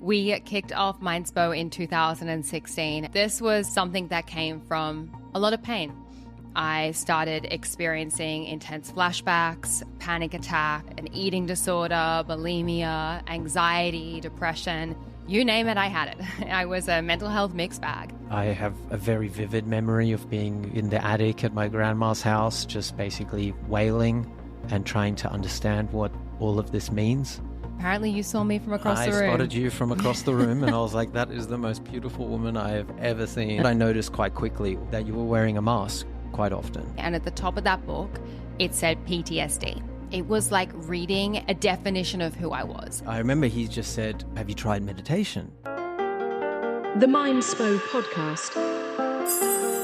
We kicked off Mindspo in 2016. This was something that came from a lot of pain. I started experiencing intense flashbacks, panic attack, an eating disorder, bulimia, anxiety, depression. You name it, I had it. I was a mental health mixed bag. I have a very vivid memory of being in the attic at my grandma's house, just basically wailing and trying to understand what all of this means. Apparently you saw me from across the room. I spotted you from across the room and I was like, that is the most beautiful woman I have ever seen. And I noticed quite quickly that you were wearing a mask quite often. And at the top of that book, it said PTSD. It was like reading a definition of who I was. I remember he just said, have you tried meditation? The Mindspo podcast.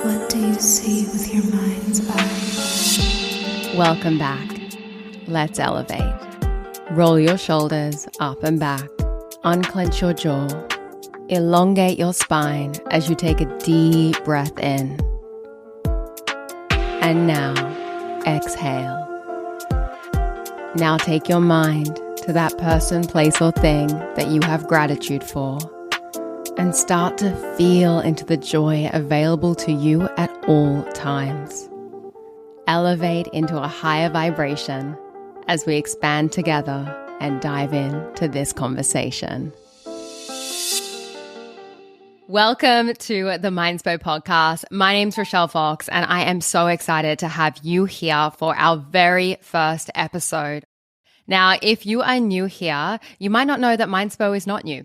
What do you see with your mind's eye? Welcome back. Let's elevate. Roll your shoulders up and back. Unclench your jaw. Elongate your spine as you take a deep breath in. And now, exhale. Now take your mind to that person, place, or thing that you have gratitude for and start to feel into the joy available to you at all times. Elevate into a higher vibration as we expand together and dive into this conversation. Welcome to the Mindspo podcast. My name's Rochelle Fox, and I am so excited to have you here for our very first episode. Now, if you are new here, you might not know that Mindspo is not new.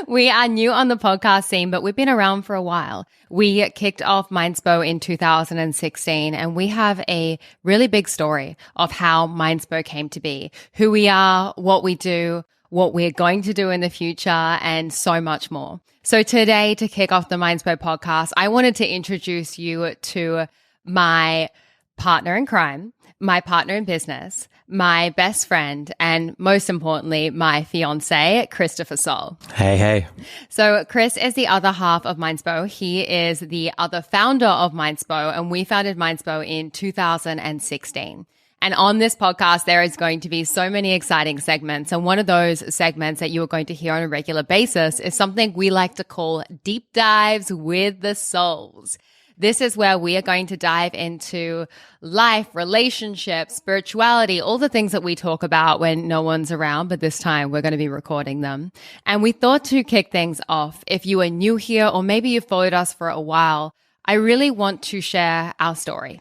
We are new on the podcast scene, but we've been around for a while. We kicked off Mindspo in 2016, and we have a really big story of how Mindspo came to be, who we are, what we do, what we're going to do in the future, and so much more. So today, to kick off the Mindspo podcast, I wanted to introduce you to my partner in crime, my partner in business, my best friend, and most importantly, my fiance, Christopher Soll. Hey. So Chris is the other half of Mindspo. He is the other founder of Mindspo, and we founded Mindspo in 2016. And on this podcast, there is going to be so many exciting segments. And one of those segments that you are going to hear on a regular basis is something we like to call deep dives with the souls. This is where we are going to dive into life, relationships, spirituality, all the things that we talk about when no one's around, but this time we're going to be recording them. And we thought to kick things off, if you are new here or maybe you've followed us for a while, I really want to share our story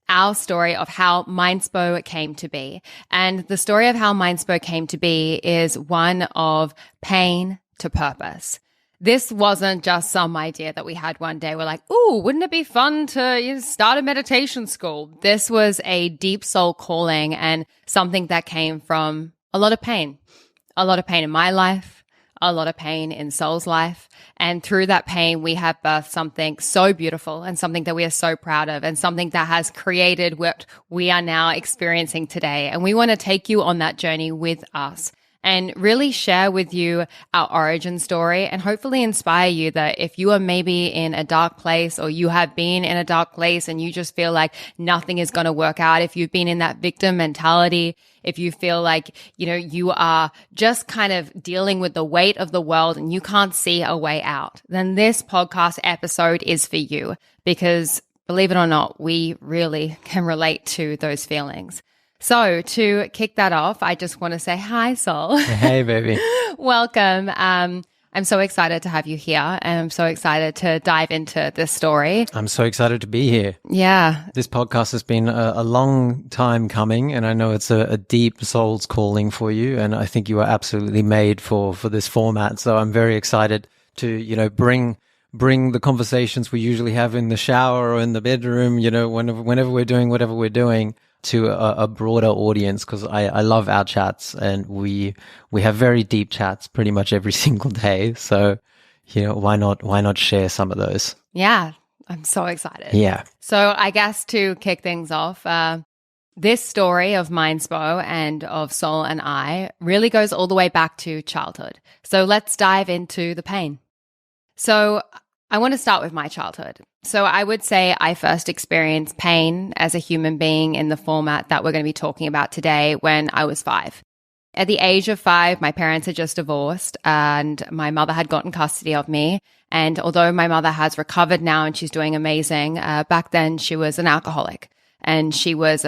of how Mindspo came to be. And the story of how Mindspo came to be is one of pain to purpose. This wasn't just some idea that we had one day. We're like, ooh, wouldn't it be fun to start a meditation school? This was a deep soul calling and something that came from a lot of pain in my life, a lot of pain in Soul's life. And through that pain, we have birthed something so beautiful and something that we are so proud of and something that has created what we are now experiencing today. And we want to take you on that journey with us and really share with you our origin story and hopefully inspire you that if you are maybe in a dark place or you have been in a dark place and you just feel like nothing is going to work out, if you've been in that victim mentality, if you feel like, you are just kind of dealing with the weight of the world and you can't see a way out, then this podcast episode is for you because believe it or not, we really can relate to those feelings. So to kick that off, I just want to say hi, Soll. Hey, baby. Welcome. I'm so excited to have you here, and I'm so excited to dive into this story. I'm so excited to be here. Yeah. This podcast has been a long time coming, and I know it's a deep soul's calling for you, and I think you are absolutely made for this format. So I'm very excited to, bring the conversations we usually have in the shower or in the bedroom, whenever we're doing whatever we're doing, to a broader audience, because I love our chats and we have very deep chats pretty much every single day. So, why not share some of those? Yeah, I'm so excited. Yeah. So I guess to kick things off, this story of Mindspo and of Soll and I really goes all the way back to childhood. So let's dive into the pain. So I want to start with my childhood. So I would say I first experienced pain as a human being in the format that we're going to be talking about today when I was 5. At the age of 5, my parents had just divorced and my mother had gotten custody of me. And although my mother has recovered now and she's doing amazing, back then she was an alcoholic and she was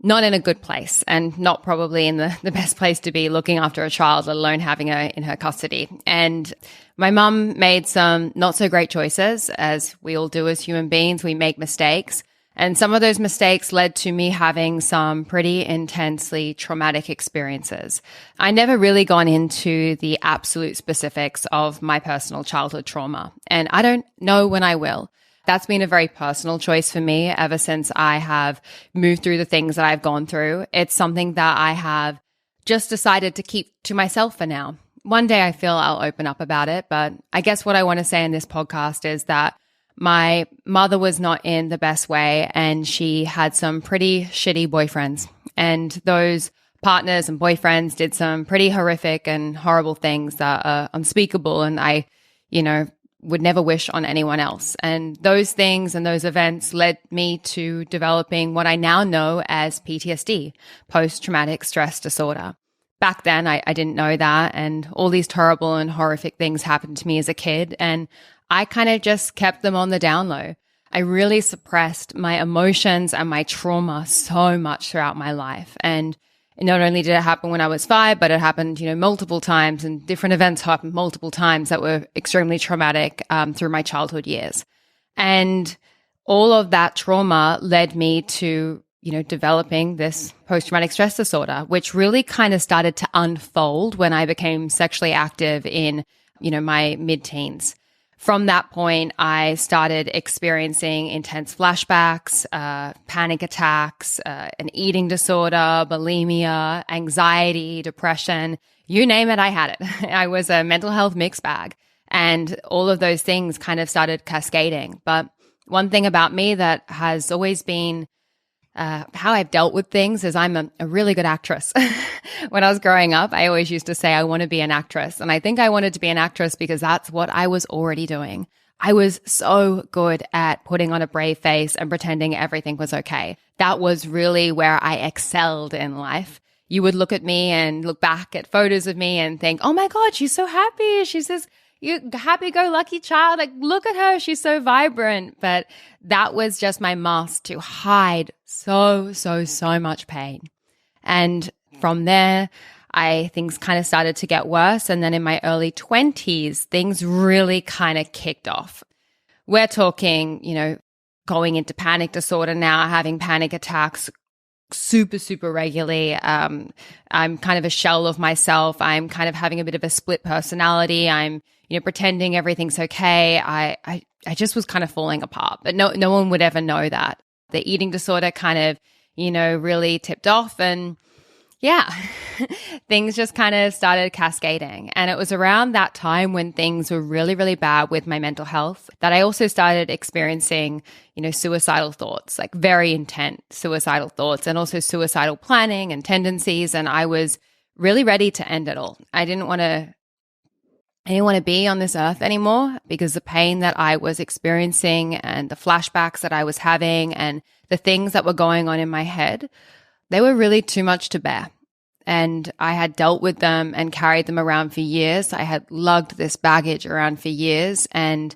not in a good place and not probably in the best place to be looking after a child, let alone having her in her custody. And my mum made some not so great choices, as we all do as human beings. We make mistakes. And some of those mistakes led to me having some pretty intensely traumatic experiences. I never really gone into the absolute specifics of my personal childhood trauma, and I don't know when I will. That's been a very personal choice for me ever since I have moved through the things that I've gone through. It's something that I have just decided to keep to myself for now. One day I feel I'll open up about it, but I guess what I want to say in this podcast is that my mother was not in the best way and she had some pretty shitty boyfriends. And those partners and boyfriends did some pretty horrific and horrible things that are unspeakable. And I, would never wish on anyone else. And those things and those events led me to developing what I now know as PTSD, post-traumatic stress disorder. Back then, I didn't know that. And all these terrible and horrific things happened to me as a kid. And I kind of just kept them on the down low. I really suppressed my emotions and my trauma so much throughout my life. And not only did it happen when I was 5, but it happened, multiple times, and different events happened multiple times that were extremely traumatic through my childhood years. And all of that trauma led me to, developing this post-traumatic stress disorder, which really kind of started to unfold when I became sexually active in, my mid-teens. From that point, I started experiencing intense flashbacks, panic attacks, an eating disorder, bulimia, anxiety, depression, you name it, I had it. I was a mental health mixed bag, and all of those things kind of started cascading. But one thing about me that has always been how I've dealt with things is I'm a really good actress. When I was growing up, I always used to say I want to be an actress. And I think I wanted to be an actress because that's what I was already doing. I was so good at putting on a brave face and pretending everything was okay. That was really where I excelled in life. You would look at me and look back at photos of me and think, oh my God, she's so happy. She's this happy-go-lucky child. Like, look at her. She's so vibrant. But that was just my mask to hide so much pain. And from there, things kind of started to get worse. And then in my early 20s, things really kind of kicked off. We're talking, going into panic disorder now, having panic attacks super regularly. I'm kind of a shell of myself. I'm kind of having a bit of a split personality. I'm, pretending everything's okay. I just was kind of falling apart, but no one would ever know that. The eating disorder kind of, really tipped off, and yeah, things just kind of started cascading. And it was around that time when things were really bad with my mental health that I also started experiencing, suicidal thoughts, like very intense suicidal thoughts, and also suicidal planning and tendencies. And I was really ready to end it all. I didn't want to be on this earth anymore, because the pain that I was experiencing and the flashbacks that I was having and the things that were going on in my head, they were really too much to bear. And I had dealt with them and carried them around for years. I had lugged this baggage around for years, and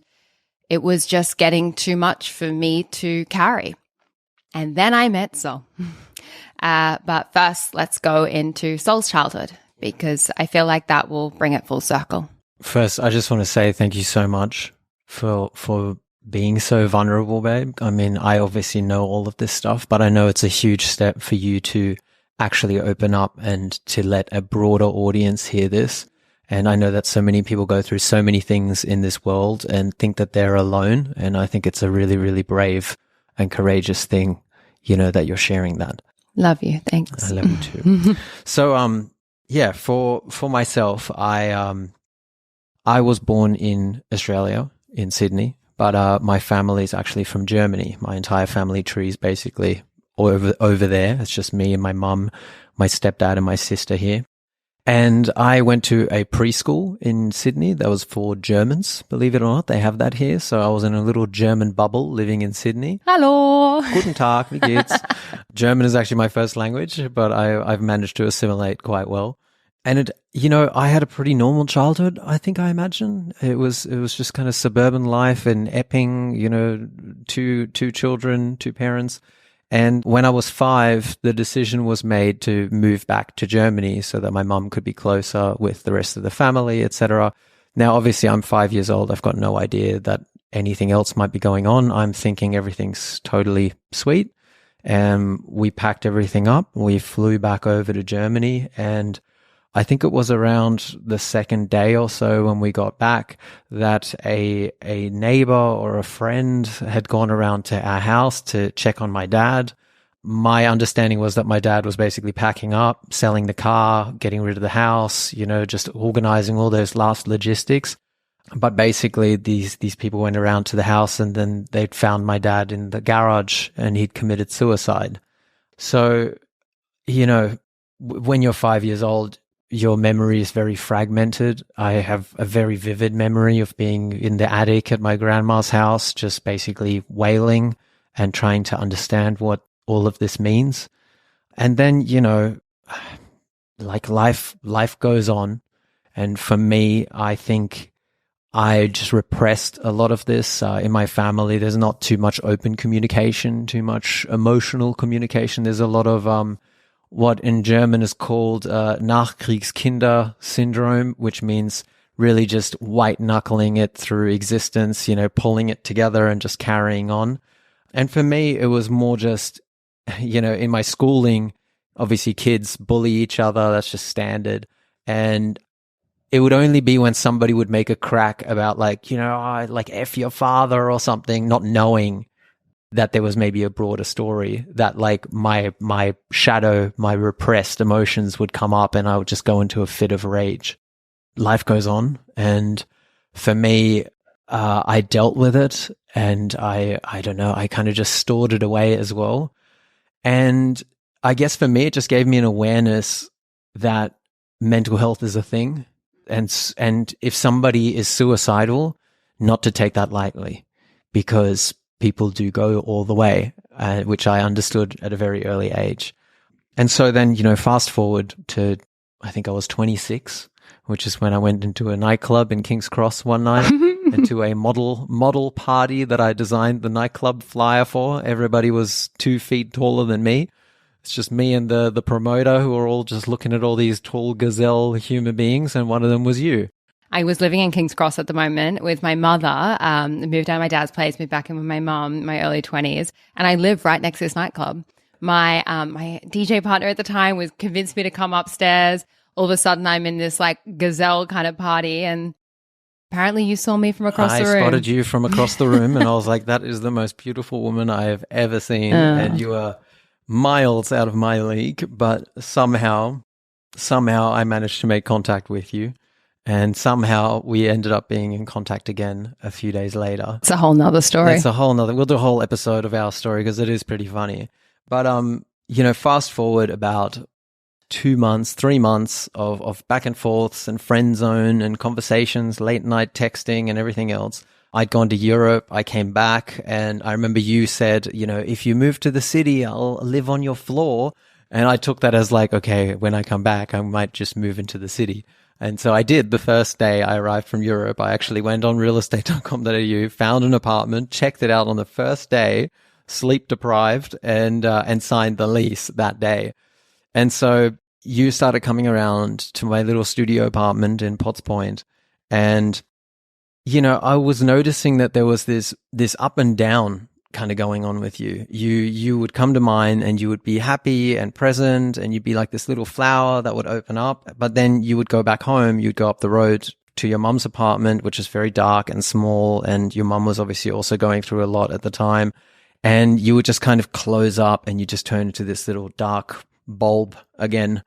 it was just getting too much for me to carry. And then I met Soll. But first, let's go into Soll's childhood, because I feel like that will bring it full circle. First, I just want to say thank you so much for being so vulnerable, babe. I mean, I obviously know all of this stuff, but I know it's a huge step for you to actually open up and to let a broader audience hear this. And I know that so many people go through so many things in this world and think that they're alone. And I think it's a really brave and courageous thing, that you're sharing that. Love you. Thanks. I love you too. So, yeah, for myself, I was born in Australia, in Sydney, but my family is actually from Germany. My entire family tree is basically over there. It's just me and my mum, my stepdad, and my sister here. And I went to a preschool in Sydney that was for Germans, believe it or not. They have that here. So I was in a little German bubble living in Sydney. Hello. Guten Tag, wie geht's? German is actually my first language, but I've managed to assimilate quite well. And I had a pretty normal childhood, I think, I imagine. It was just kind of suburban life in Epping, two children, two parents. And when I was 5, the decision was made to move back to Germany so that my mum could be closer with the rest of the family, etc. Now, obviously, I'm 5 years old. I've got no idea that anything else might be going on. I'm thinking everything's totally sweet. And we packed everything up. We flew back over to Germany, and I think it was around the second day or so when we got back that a neighbor or a friend had gone around to our house to check on my dad. My understanding was that my dad was basically packing up, selling the car, getting rid of the house, just organizing all those last logistics. But basically these people went around to the house, and then they'd found my dad in the garage and he'd committed suicide. So, when you're 5 years old, your memory is very fragmented. I have a very vivid memory of being in the attic at my grandma's house, just basically wailing and trying to understand what all of this means. And then, like life goes on. And for me, I think I just repressed a lot of this. In my family, there's not too much open communication, too much emotional communication. There's a lot of, what in German is called Nachkriegskinder syndrome, which means really just white knuckling it through existence, pulling it together and just carrying on. And for me, it was more just, in my schooling, obviously kids bully each other. That's just standard. And it would only be when somebody would make a crack about like F your father or something, not knowing that there was maybe a broader story, that like my shadow, my repressed emotions would come up and I would just go into a fit of rage. Life goes on. And for me, I dealt with it, and I don't know, I kind of just stored it away as well. And I guess for me, it just gave me an awareness that mental health is a thing. And if somebody is suicidal, not to take that lightly, because people do go all the way, which I understood at a very early age. And so then, fast forward to, I think I was 26, which is when I went into a nightclub in King's Cross one night and to a model party that I designed the nightclub flyer for. Everybody was 2 feet taller than me. It's just me and the promoter, who were all just looking at all these tall gazelle human beings, and one of them was you. I was living in King's Cross at the moment with my mother, moved out of my dad's place, moved back in with my mom, my early 20s, and I live right next to this nightclub. My DJ partner at the time was convinced me to come upstairs. All of a sudden, I'm in this like gazelle kind of party, and apparently you saw me from across the room. I spotted you from across the room, and I was like, that is the most beautiful woman I have ever seen, and you are miles out of my league, but somehow I managed to make contact with you. And somehow we ended up being in contact again a few days later. It's a whole nother story. We'll do a whole episode of our story because it is pretty funny. But, fast forward about 2 months, 3 months of back and forths and friend zone and conversations, late night texting and everything else. I'd gone to Europe. I came back, and I remember you said, if you move to the city, I'll live on your floor. And I took that as like, okay, when I come back, I might just move into the city. And so I did. The first day I arrived from Europe, I actually went on realestate.com.au, found an apartment, checked it out on the first day, sleep deprived, and signed the lease that day. And so you started coming around to my little studio apartment in Potts Point, and I was noticing that there was this up and down kind of going on with you. You would come to mine and you would be happy and present, and you'd be like this little flower that would open up, but then you would go back home, you'd go up the road to your mum's apartment, which is very dark and small, and your mum was obviously also going through a lot at the time, and you would just kind of close up and you just turn into this little dark bulb again.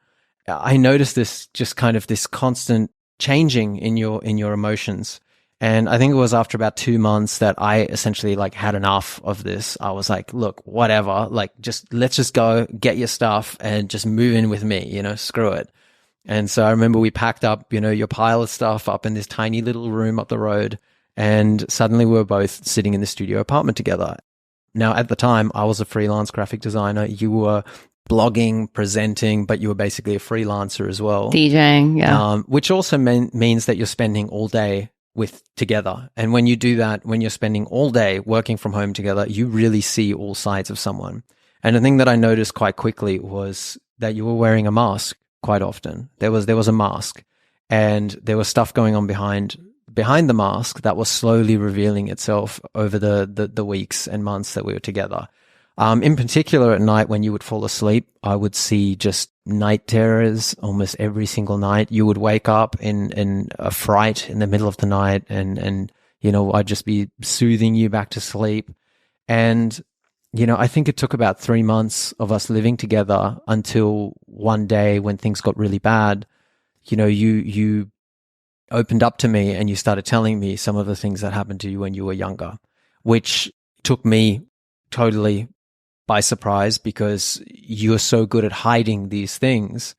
I noticed this just kind of this constant changing in your emotions. And I think it was after about 2 months that I essentially like had enough of this. I was like, look, whatever, like let's just go get your stuff and just move in with me, screw it. And so I remember we packed up, your pile of stuff up in this tiny little room up the road. And suddenly we were both sitting in the studio apartment together. Now, at the time, I was a freelance graphic designer. You were blogging, presenting, but you were basically a freelancer as well. DJing, yeah. Which also means that you're spending all day together. And when you do that, when you're spending all day working from home together, you really see all sides of someone. And the thing that I noticed quite quickly was that you were wearing a mask quite often. There was a mask, and there was stuff going on behind the mask that was slowly revealing itself over the weeks and months that we were together. In particular, at night when you would fall asleep, I would see just night terrors almost every single night. You would wake up in a fright in the middle of the night, and I'd just be soothing you back to sleep. And I think it took about 3 months of us living together until one day when things got really bad, you opened up to me and you started telling me some of the things that happened to you when you were younger, which took me totally by surprise because you're so good at hiding these things.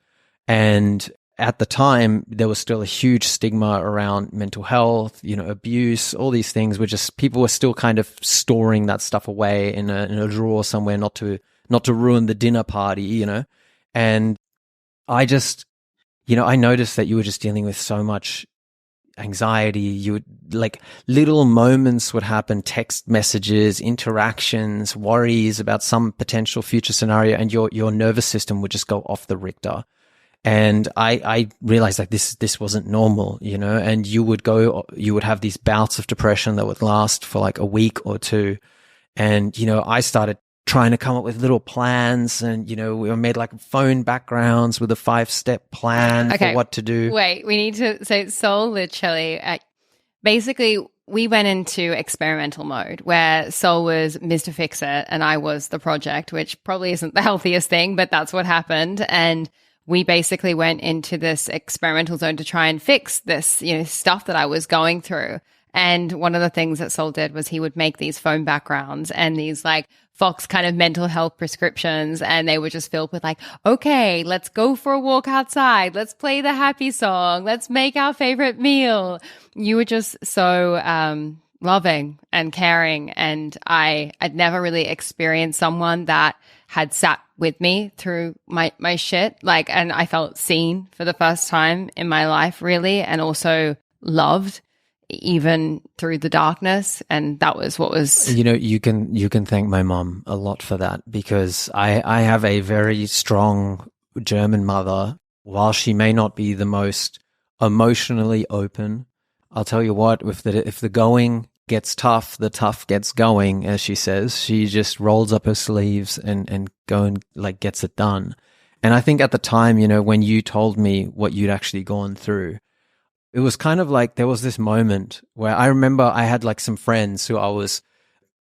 And at the time, there was still a huge stigma around mental health, abuse, all these things were just, people were still kind of storing that stuff away in a drawer somewhere, not to ruin the dinner party, And I just, I noticed that you were just dealing with so much anxiety. You would, like, little moments would happen, text messages, interactions, worries about some potential future scenario, and your nervous system would just go off the Richter. And I realized like this wasn't normal, and you would have these bouts of depression that would last for like a week or two. And, I started trying to come up with little plans, and, we made like phone backgrounds with a 5-step plan for what to do. Wait, we need to say Soll literally, basically we went into experimental mode where Soll was Mr. Fix-It and I was the project, which probably isn't the healthiest thing, but that's what happened. And we basically went into this experimental zone to try and fix this, stuff that I was going through. And one of the things that Soll did was he would make these phone backgrounds and these like Fox kind of mental health prescriptions. And they were just filled with like, okay, let's go for a walk outside. Let's play the happy song. Let's make our favorite meal. You were just so loving and caring. And I'd never really experienced someone that had sat with me through my shit. Like, and I felt seen for the first time in my life, really, and also loved even through the darkness. And that was what was, you can thank my mom a lot for that, because I have a very strong German mother. While she may not be the most emotionally open, I'll tell you what, if the going gets tough, the tough gets going, as she says. She just rolls up her sleeves and go and like gets it done. And I think at the time, when you told me what you'd actually gone through, it was kind of like there was this moment where I remember I had like some friends who I was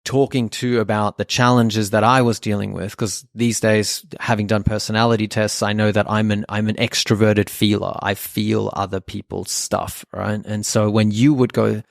talking to about the challenges that I was dealing with, because these days, having done personality tests, I know that I'm an extroverted feeler. I feel other people's stuff, right? And so when you would go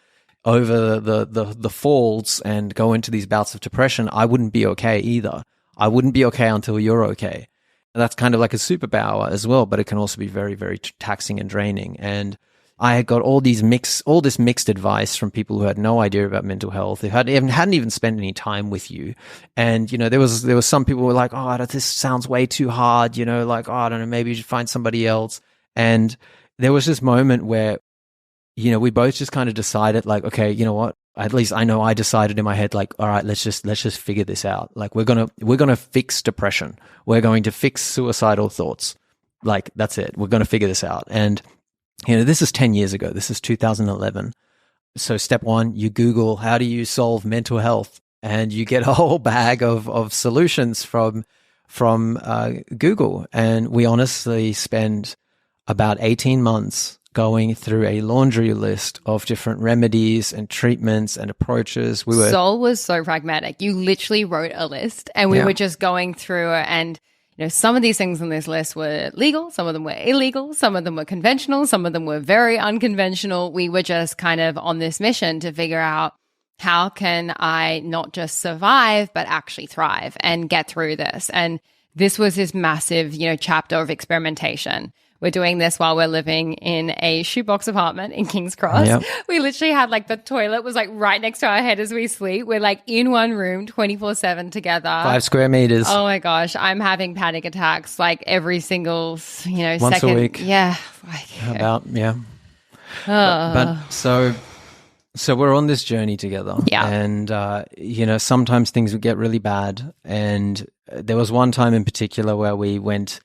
over the falls and go into these bouts of depression, I wouldn't be okay either. I wouldn't be okay until you're okay. And that's kind of like a superpower as well, but it can also be very, very taxing and draining. And I had got all this mixed advice from people who had no idea about mental health, who hadn't even spent any time with you. And, there was some people who were like, oh, this sounds way too hard, like, oh, I don't know, maybe you should find somebody else. And there was this moment where, we both just kind of decided like, okay, you know what? At least I know I decided in my head, like, all right, let's just figure this out. Like, we're going to fix depression. We're going to fix suicidal thoughts. Like, that's it. We're going to figure this out. And, this is 10 years ago. This is 2011. So step one, you Google, how do you solve mental health? And you get a whole bag of solutions from Google. And we honestly spend about 18 months going through a laundry list of different remedies and treatments and approaches. Soll was so pragmatic. You literally wrote a list and we were just going through, and some of these things on this list were legal, some of them were illegal, some of them were conventional, some of them were very unconventional. We were just kind of on this mission to figure out, how can I not just survive, but actually thrive and get through this? And this was this massive, chapter of experimentation we're doing this while we're living in a shoebox apartment in King's Cross. Yep. We literally had like the toilet was like right next to our head as we sleep. We're like in one room 24/7, together. 5 square meters. Oh my gosh, I'm having panic attacks like every single, Once second. a week. Yeah. But so we're on this journey together. Yeah. And, sometimes things would get really bad. And there was one time in particular where we went,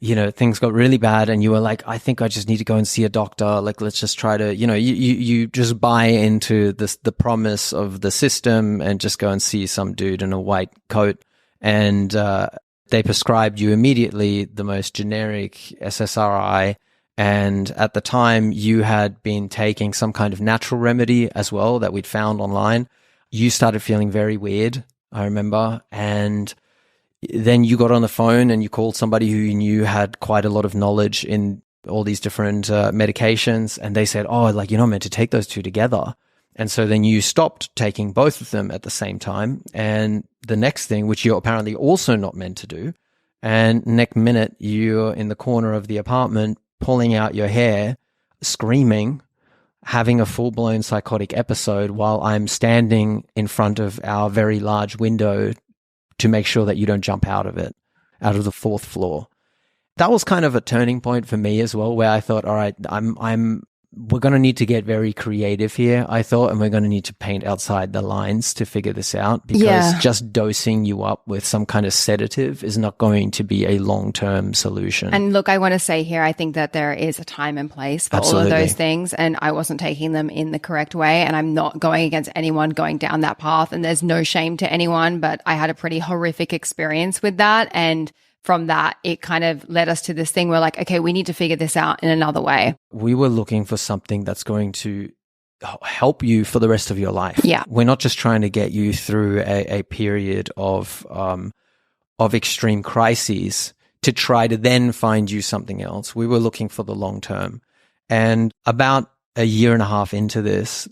things got really bad and you were like, I think I just need to go and see a doctor. Like, let's just try to, you just buy into the promise of the system and just go and see some dude in a white coat. And they prescribed you immediately the most generic SSRI. And at the time, you had been taking some kind of natural remedy as well that we'd found online. You started feeling very weird, I remember. And then you got on the phone and you called somebody who you knew had quite a lot of knowledge in all these different medications. And they said, oh, like, you're not meant to take those two together. And so then you stopped taking both of them at the same time. And the next thing, which you're apparently also not meant to do, and next minute, you're in the corner of the apartment, pulling out your hair, screaming, having a full-blown psychotic episode while I'm standing in front of our very large window to make sure that you don't jump out of it, out of the 4th floor. That was kind of a turning point for me as well, where I thought, all right, we're going to need to get very creative here, I thought, and we're going to need to paint outside the lines to figure this out, because just dosing you up with some kind of sedative is not going to be a long-term solution. And look, I want to say here, I think that there is a time and place for all of those things, and I wasn't taking them in the correct way, and I'm not going against anyone going down that path, and there's no shame to anyone, but I had a pretty horrific experience with that, and from that, it kind of led us to this thing where like, okay, we need to figure this out in another way. We were looking for something that's going to help you for the rest of your life. Yeah. We're not just trying to get you through a period of extreme crises to try to then find you something else. We were looking for the long term. And about a year and a half into this,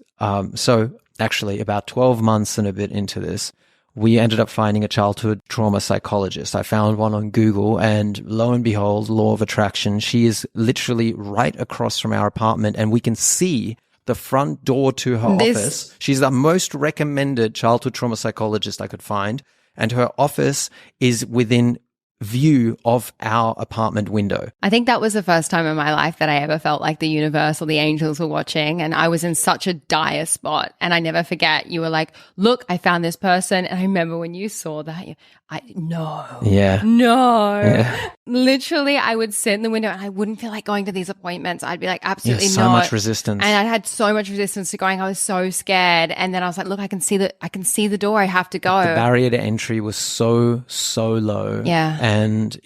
so actually about 12 months and a bit into this, we ended up finding a childhood trauma psychologist. I found one on Google, and lo and behold, law of attraction, she is literally right across from our apartment, and we can see the front door to her office. She's the most recommended childhood trauma psychologist I could find, and her office is within view of our apartment window. I think that was the first time in my life that I ever felt like the universe or the angels were watching, and I was in such a dire spot. And I never forget, you were like, look, I found this person. And I remember when you saw that, literally I would sit in the window and I wouldn't feel like going to these appointments. I'd be like, absolutely not. So much resistance. And I had so much resistance to going. I was so scared. And then I was like, look, I can see the door. I have to go. The barrier to entry was so low. Yeah. And,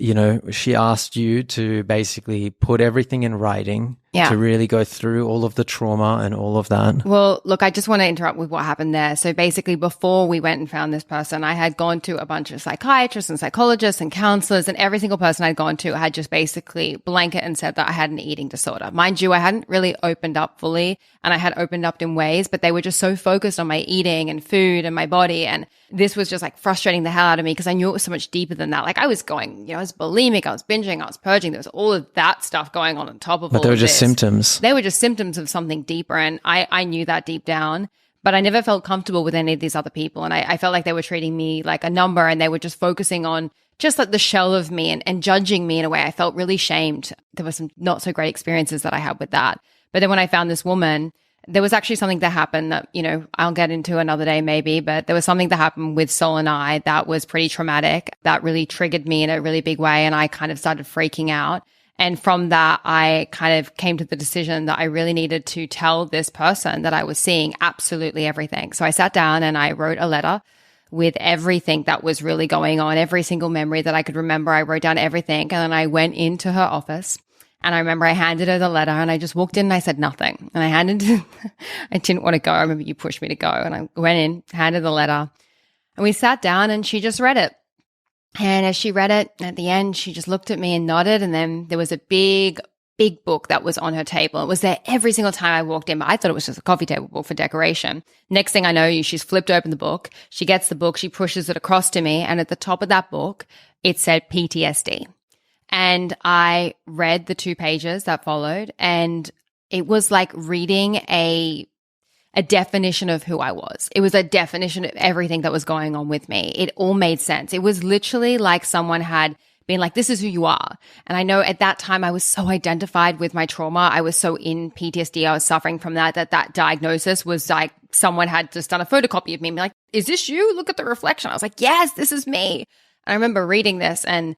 she asked you to basically put everything in writing, to really go through all of the trauma and all of that. Well, look, I just want to interrupt with what happened there. So basically, before we went and found this person, I had gone to a bunch of psychiatrists and psychologists and counselors, and every single person I'd gone to had just basically blanket and said that I had an eating disorder. Mind you, I hadn't really opened up fully, and I had opened up in ways, but they were just so focused on my eating and food and my body. And this was just like frustrating the hell out of me because I knew it was so much deeper than that. Like I was going, I was bulimic, I was binging, I was purging. There was all of that stuff going on top of all of this. But they were just symptoms. They were just symptoms of something deeper. And I knew that deep down, but I never felt comfortable with any of these other people. And I felt like they were treating me like a number, and they were just focusing on just like the shell of me and judging me in a way. I felt really shamed. There were some not so great experiences that I had with that. But then when I found this woman, there was actually something that happened that, I'll get into another day maybe, but there was something that happened with Soll and I that was pretty traumatic, that really triggered me in a really big way. And I kind of started freaking out. And from that, I kind of came to the decision that I really needed to tell this person that I was seeing absolutely everything. So I sat down and I wrote a letter with everything that was really going on, every single memory that I could remember. I wrote down everything. And then I went into her office. And I remember I handed her the letter and I just walked in and I said nothing. And I didn't want to go. I remember you pushed me to go, and I went in, handed the letter, and we sat down and she just read it. And as she read it, at the end, she just looked at me and nodded. And then there was a big book that was on her table. It was there every single time I walked in, but I thought it was just a coffee table book for decoration. Next thing I know, she's flipped open the book. She gets the book, she pushes it across to me. And at the top of that book, it said PTSD. And I read the 2 pages that followed, and it was like reading a definition of who I was. It was a definition of everything that was going on with me. It all made sense. It was literally like someone had been like, this is who you are. And I know at that time I was so identified with my trauma. I was so in PTSD. I was suffering from that diagnosis was like someone had just done a photocopy of me and be like, is this you? Look at the reflection. I was like, yes, this is me. And I remember reading this and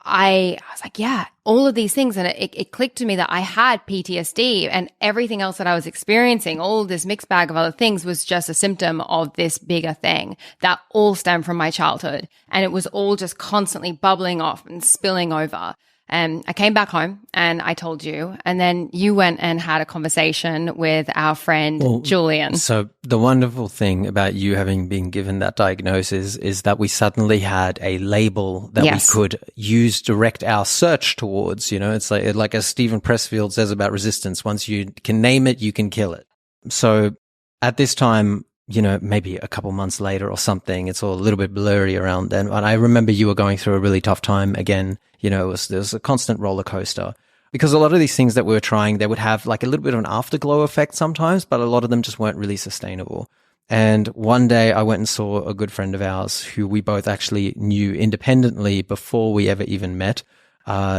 I was like, yeah, all of these things. And it clicked to me that I had PTSD and everything else that I was experiencing, all this mixed bag of other things was just a symptom of this bigger thing that all stemmed from my childhood. And it was all just constantly bubbling off and spilling over. And I came back home and I told you, and then you went and had a conversation with our friend Julian. So the wonderful thing about you having been given that diagnosis is that we suddenly had a label that we could use, direct our search towards. You know, it's like as Stephen Pressfield says about resistance, once you can name it, you can kill it. So at this time, you know, maybe a couple months later or something, it's all a little bit blurry around then. And I remember you were going through a really tough time again. You know, there was a constant roller coaster because a lot of these things that we were trying, they would have like a little bit of an afterglow effect sometimes, but a lot of them just weren't really sustainable. And one day I went and saw a good friend of ours who we both actually knew independently before we ever even met.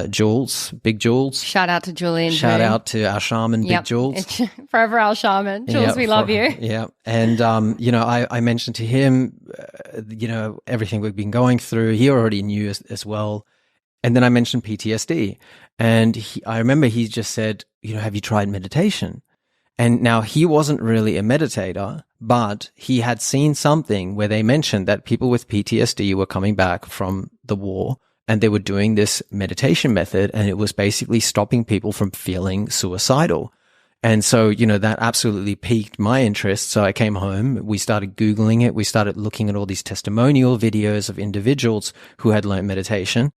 Jules, Big Jules. Shout out to Julian. Shout out to our shaman, Big Jules. Forever our shaman. Jules, we love you. Yeah. And, you know, I mentioned to him, you know, everything we've been going through. He already knew as well. And then I mentioned PTSD. And I remember he just said, you know, have you tried meditation? And now he wasn't really a meditator, but he had seen something where they mentioned that people with PTSD were coming back from the war and they were doing this meditation method, and it was basically stopping people from feeling suicidal. And so, you know, that absolutely piqued my interest. So I came home, we started Googling it. We started looking at all these testimonial videos of individuals who had learned meditation.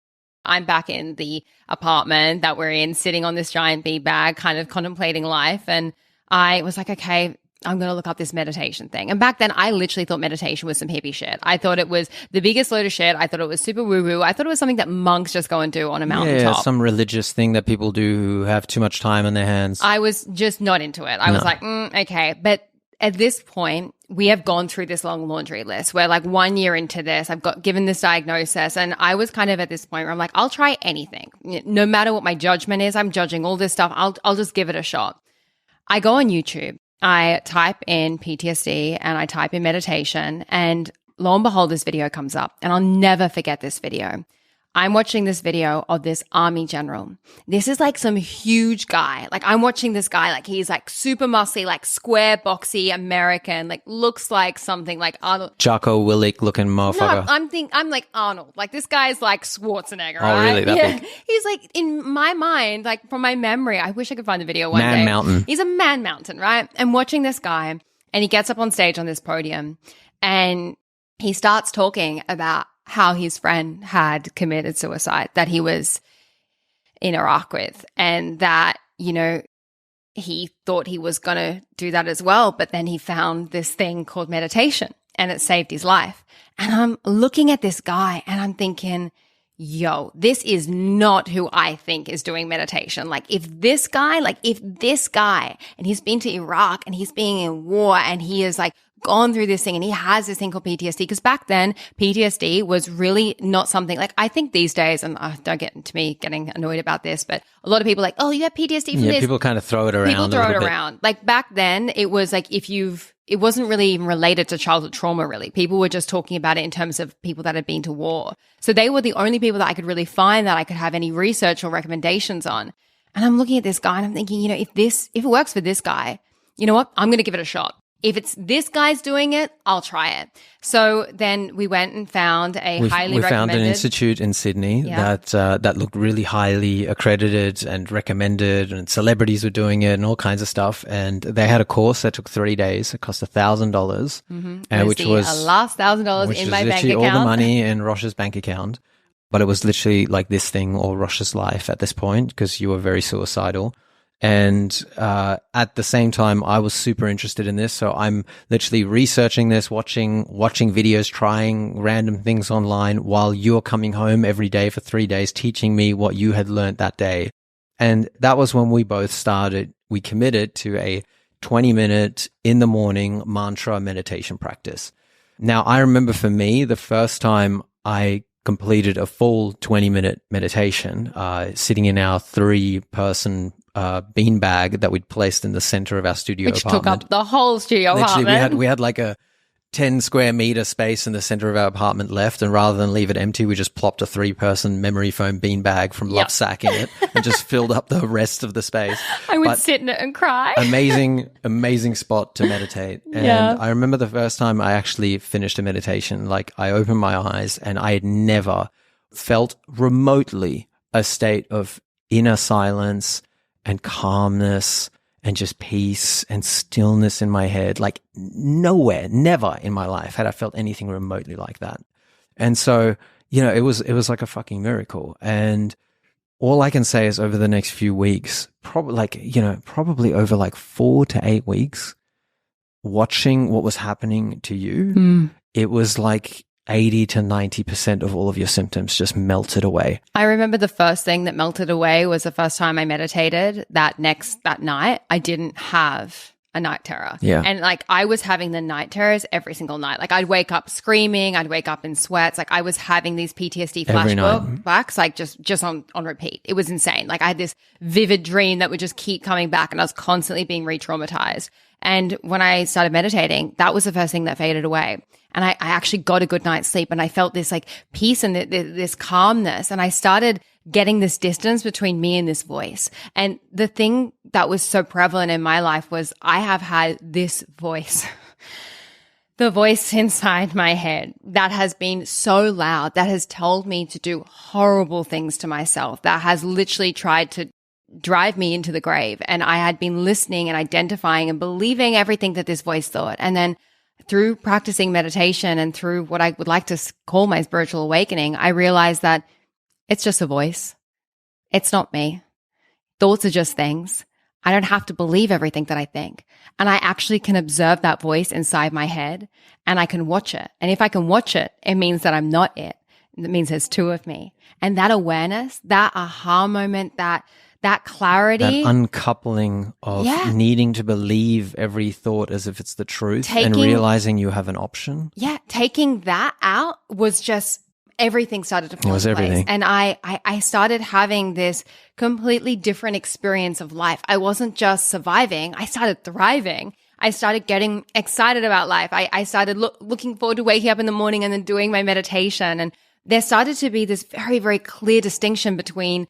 I'm back in the apartment that we're in, sitting on this giant beanbag, kind of contemplating life. And I was like, okay, I'm going to look up this meditation thing. And back then, I literally thought meditation was some hippie shit. I thought it was the biggest load of shit. I thought it was super woo-woo. I thought it was something that monks just go and do on a mountaintop. Yeah, some religious thing that people do who have too much time on their hands. I was just not into it. I was like, okay. But at this point, we have gone through this long laundry list. We're like 1 year into this. I've got given this diagnosis, and I was kind of at this point where I'm like, I'll try anything. No matter what my judgment is, I'm judging all this stuff. I'll just give it a shot. I go on YouTube. I type in PTSD and I type in meditation, and lo and behold, this video comes up, and I'll never forget this video. I'm watching this video of this army general. This is like some huge guy. Like I'm watching this guy, like he's like super muscly, like square, boxy American, like looks like something like Arnold. Jocko Willink looking motherfucker. No, I'm like Arnold. Like this guy's like Schwarzenegger. Oh, right? really? That big? He's like in my mind, like from my memory. I wish I could find the video one day. Man mountain. He's a man mountain, right? And watching this guy, and he gets up on stage on this podium, and he starts talking about how his friend had committed suicide, that he was in Iraq with, and that, you know, he thought he was going to do that as well. But then he found this thing called meditation and it saved his life. And I'm looking at this guy and I'm thinking, yo, this is not who I think is doing meditation. Like if this guy, and he's been to Iraq and he's been in war and he is like gone through this thing and he has this thing called PTSD, because back then PTSD was really not something like, I think these days, and don't get into me getting annoyed about this, but a lot of people are like, oh, you have PTSD from this. People kind of throw it around. People throw it around. Like back then it was like it wasn't really even related to childhood trauma, really. People were just talking about it in terms of people that had been to war. So they were the only people that I could really find that I could have any research or recommendations on. And I'm looking at this guy and I'm thinking, you know, if it works for this guy, you know what? I'm going to give it a shot. If it's this guy's doing it, I'll try it. So then we went and found we found an institute in Sydney that looked really highly accredited and recommended, and celebrities were doing it and all kinds of stuff. And they had a course that took 3 days. It cost $1,000, which was the last $1,000 in my bank account. All the money in Roche's bank account. But it was literally like this thing or Roche's life at this point, because you were very suicidal. And at the same time, I was super interested in this. So I'm literally researching this, watching videos, trying random things online while you're coming home every day for 3 days, teaching me what you had learned that day. And that was when we both we committed to a 20-minute in the morning mantra meditation practice. Now, I remember for me, the first time I completed a full 20-minute meditation, sitting in our 3-person beanbag that we'd placed in the center of our studio Which apartment. took up the whole studio Literally, apartment. we had like a 10 square meter space in the center of our apartment left, and rather than leave it empty, we just plopped a 3-person memory foam beanbag from Lovesack in it and just filled up the rest of the space. I would sit in it and cry. Amazing spot to meditate. And I remember the first time I actually finished a meditation, like I opened my eyes and I had never felt remotely a state of inner silence and calmness and just peace and stillness in my head. Like nowhere, never in my life had I felt anything remotely like that. And so, it was like a fucking miracle. And all I can say is over the next few weeks, probably over like 4 to 8 weeks, watching what was happening to you, it was like 80 to 90% of all of your symptoms just melted away. I remember the first thing that melted away was the first time I meditated that night. I didn't have a night terror. Yeah. And like I was having the night terrors every single night. Like I'd wake up screaming, I'd wake up in sweats. Like I was having these PTSD flashbacks, like just on repeat. It was insane. Like I had this vivid dream that would just keep coming back and I was constantly being re-traumatized. And when I started meditating, that was the first thing that faded away. And I actually got a good night's sleep and I felt this like peace and this calmness. And I started getting this distance between me and this voice. And the thing that was so prevalent in my life was I have had this voice, the voice inside my head that has been so loud, that has told me to do horrible things to myself, that has literally tried to drive me into the grave. And I had been listening and identifying and believing everything that this voice thought. And then through practicing meditation and through what I would like to call my spiritual awakening, I realized that it's just a voice. It's not me. Thoughts are just things. I don't have to believe everything that I think. And I actually can observe that voice inside my head and I can watch it. And if I can watch it, it means that I'm not it. It means there's two of me. And that awareness, that aha moment, that clarity. That uncoupling of needing to believe every thought as if it's the truth and realizing you have an option. Yeah. Taking that out was just everything started to fall into place. And I started having this completely different experience of life. I wasn't just surviving. I started thriving. I started getting excited about life. I started looking forward to waking up in the morning and then doing my meditation. And there started to be this very, very clear distinction between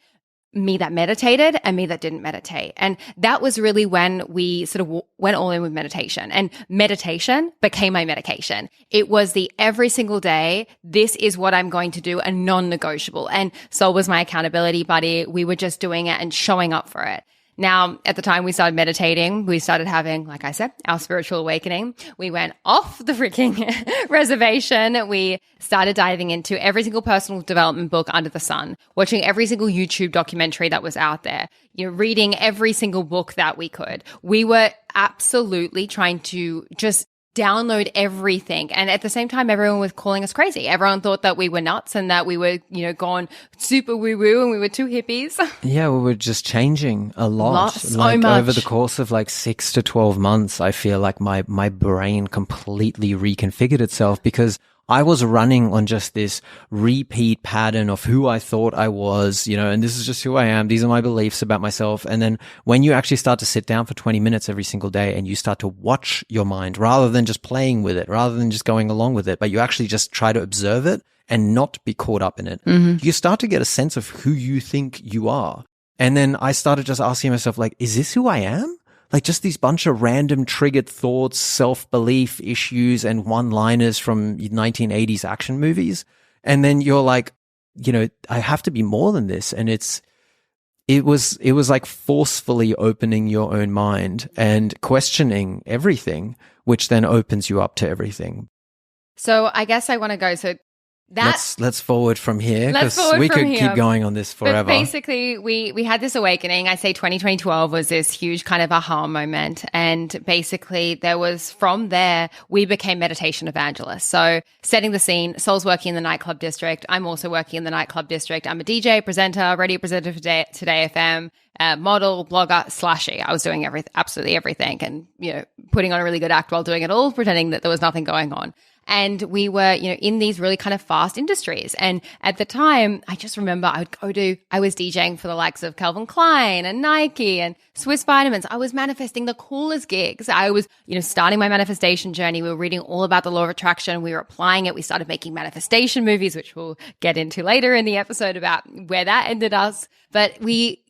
me that meditated and me that didn't meditate. And that was really when we sort of went all in with meditation, and meditation became my medication. It was the every single day, this is what I'm going to do, a non-negotiable. And Soll was my accountability buddy. We were just doing it and showing up for it. Now, at the time we started meditating, we started having, like I said, our spiritual awakening. We went off the freaking reservation. We started diving into every single personal development book under the sun, watching every single YouTube documentary that was out there, reading every single book that we could. We were absolutely trying to just download everything. And at the same time, everyone was calling us crazy. Everyone thought that we were nuts and that we were, gone super woo-woo and we were two hippies. Yeah, we were just changing a lot. So much. Over the course of like 6 to 12 months, I feel like my brain completely reconfigured itself because I was running on just this repeat pattern of who I thought I was, and this is just who I am. These are my beliefs about myself. And then when you actually start to sit down for 20 minutes every single day and you start to watch your mind rather than just playing with it, rather than just going along with it, but you actually just try to observe it and not be caught up in it, you start to get a sense of who you think you are. And then I started just asking myself, like, is this who I am? Like just these bunch of random triggered thoughts, self-belief issues, and one-liners from 1980s action movies. And then you're like, I have to be more than this. And it was like forcefully opening your own mind and questioning everything, which then opens you up to everything. So I guess I want to go. So let's forward from here, Let's because forward we from could here. keep going on this forever. But basically, we had this awakening. I say 2012 was this huge kind of aha moment. And basically, there was from there, we became meditation evangelists. So setting the scene, Soul's working in the nightclub district. I'm also working in the nightclub district. I'm a DJ, presenter, radio presenter for Today FM, model, blogger, slashy. I was doing absolutely everything and, putting on a really good act while doing it all, pretending that there was nothing going on. And we were, in these really kind of fast industries. And at the time, I just remember I was DJing for the likes of Calvin Klein and Nike and Swiss Vitamins. I was manifesting the coolest gigs. I was, starting my manifestation journey. We were reading all about the law of attraction. We were applying it. We started making manifestation movies, which we'll get into later in the episode about where that ended us. But we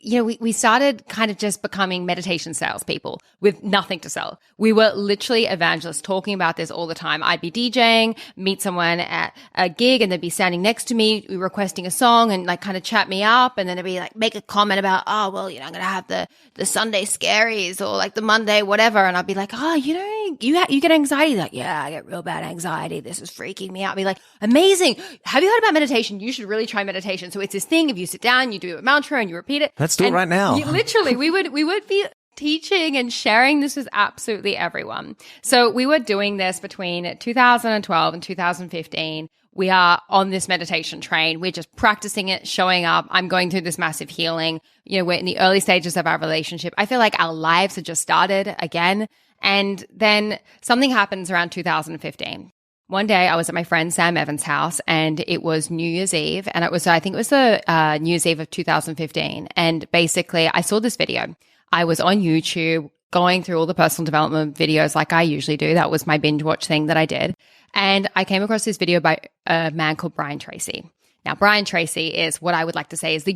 started kind of just becoming meditation salespeople with nothing to sell. We were literally evangelists talking about this all the time. I'd be DJing, meet someone at a gig, and they'd be standing next to me requesting a song and like kind of chat me up. And then it'd be like, make a comment about, I'm going to have the Sunday scaries or like the Monday, whatever. And I'd be like, you get anxiety? Like, yeah, I get real bad anxiety. This is freaking me out. I'd be like, amazing. Have you heard about meditation? You should really try meditation. So it's this thing. If you sit down, you do a mantra and you repeat it. Let's do it right now. Literally, we would be teaching and sharing this with absolutely everyone. So we were doing this between 2012 and 2015. We are on this meditation train. We're just practicing it, showing up. I'm going through this massive healing. We're in the early stages of our relationship. I feel like our lives had just started again. And then something happens around 2015. One day I was at my friend Sam Evans' house and it was New Year's Eve. And I think it was the New Year's Eve of 2015. And basically I saw this video. I was on YouTube going through all the personal development videos like I usually do. That was my binge watch thing that I did. And I came across this video by a man called Brian Tracy. Now, Brian Tracy is what I would like to say is the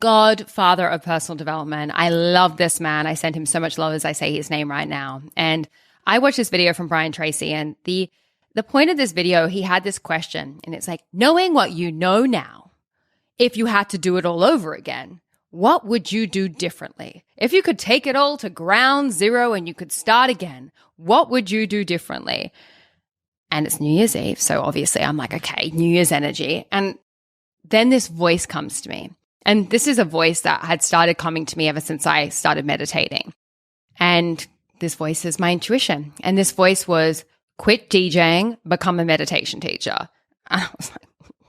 godfather of personal development. I love this man. I send him so much love as I say his name right now. And I watched this video from Brian Tracy, and the point of this video, he had this question, and it's like, knowing what you know now, if you had to do it all over again, what would you do differently? If you could take it all to ground zero and you could start again, what would you do differently? And it's New Year's Eve, so obviously I'm like, okay, New Year's energy. And then this voice comes to me. And this is a voice that had started coming to me ever since I started meditating. And this voice is my intuition. And this voice was, quit DJing, become a meditation teacher. And I was like,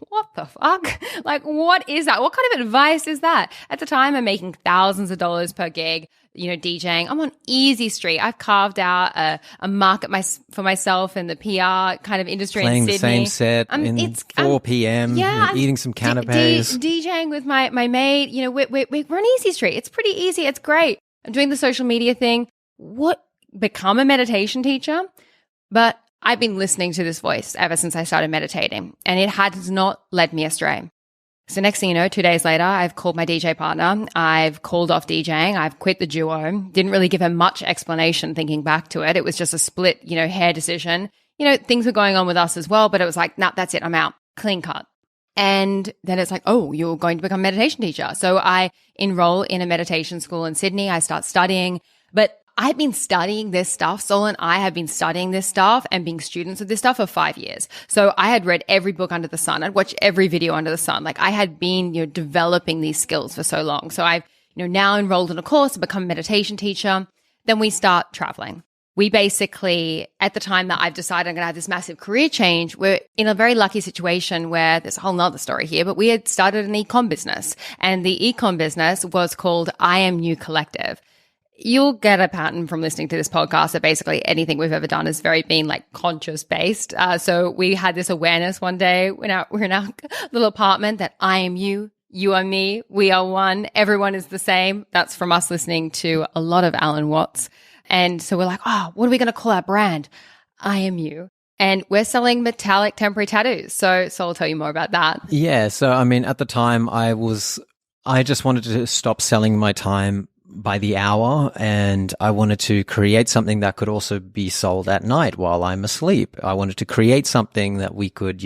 what the fuck? Like, what is that? What kind of advice is that? At the time, I'm making thousands of dollars per gig, DJing. I'm on easy street. I've carved out a market for myself in the PR kind of industry Playing in Sydney. the same set in 4 p.m., eating some canapes. DJing with my mate. We're on easy street. It's pretty easy. It's great. I'm doing the social media thing. Become a meditation teacher? But I've been listening to this voice ever since I started meditating, and it has not led me astray. So next thing you know, 2 days later, I've called my DJ partner. I've called off DJing. I've quit the duo. Didn't really give him much explanation thinking back to it. It was just a split, hair decision. Things were going on with us as well, but it was like, nah, that's it. I'm out. Clean cut. And then it's like, oh, you're going to become a meditation teacher. So I enroll in a meditation school in Sydney. I start studying, but I've been studying this stuff. Soll and I have been studying this stuff and being students of this stuff for 5 years. So I had read every book under the sun. I'd watched every video under the sun. Like I had been, developing these skills for so long. So I've, now enrolled in a course to become a meditation teacher. Then we start traveling. We basically, at the time that I've decided I'm going to have this massive career change, we're in a very lucky situation where there's a whole nother story here, but we had started an e-com business, and the e-com business was called I Am You Collective. You'll get a pattern from listening to this podcast that basically anything we've ever done has very been like conscious based. So we had this awareness one day when we're in our little apartment that I am you, you are me, we are one, everyone is the same. That's from us listening to a lot of Alan Watts. And so we're like, oh, what are we going to call our brand? I am you. And we're selling metallic temporary tattoos. So I'll tell you more about that. Yeah. So, at the time I just wanted to stop selling my time by the hour, and I wanted to create something that could also be sold at night while I'm asleep. I wanted to create something that we could,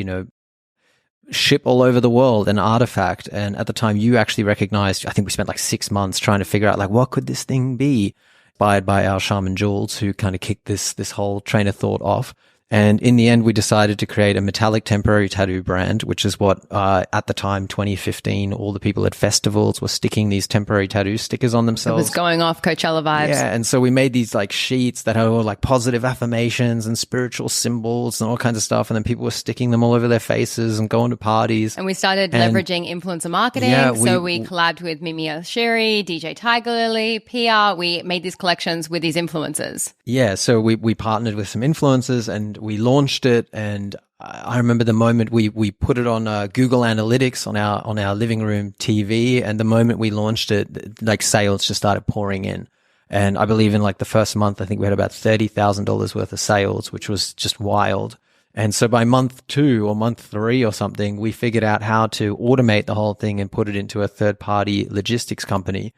ship all over the world, an artifact. And at the time you actually recognized, I think we spent like 6 months trying to figure out like, what could this thing be? Inspired by our shaman Jules, who kind of kicked this whole train of thought off. And in the end, we decided to create a metallic temporary tattoo brand, which is what, at the time, 2015, all the people at festivals were sticking these temporary tattoo stickers on It themselves. was going off Coachella vibes. Yeah. And so we made these like sheets that had all like positive affirmations and spiritual symbols and all kinds of stuff. And then people were sticking them all over their faces and going to parties. And we started leveraging influencer marketing. Yeah, we collabed with Mimi Oshiri, DJ Tiger Lily, PR. We made these collections with these influencers. Yeah. So we partnered with some influencers and we launched it. And I remember the moment we put it on Google Analytics on our living room TV. And the moment we launched it, like sales just started pouring in. And I believe in like the first month, I think we had about $30,000 worth of sales, which was just wild. And so by month 2 or month 3 or something, we figured out how to automate the whole thing and put it into a third-party logistics company.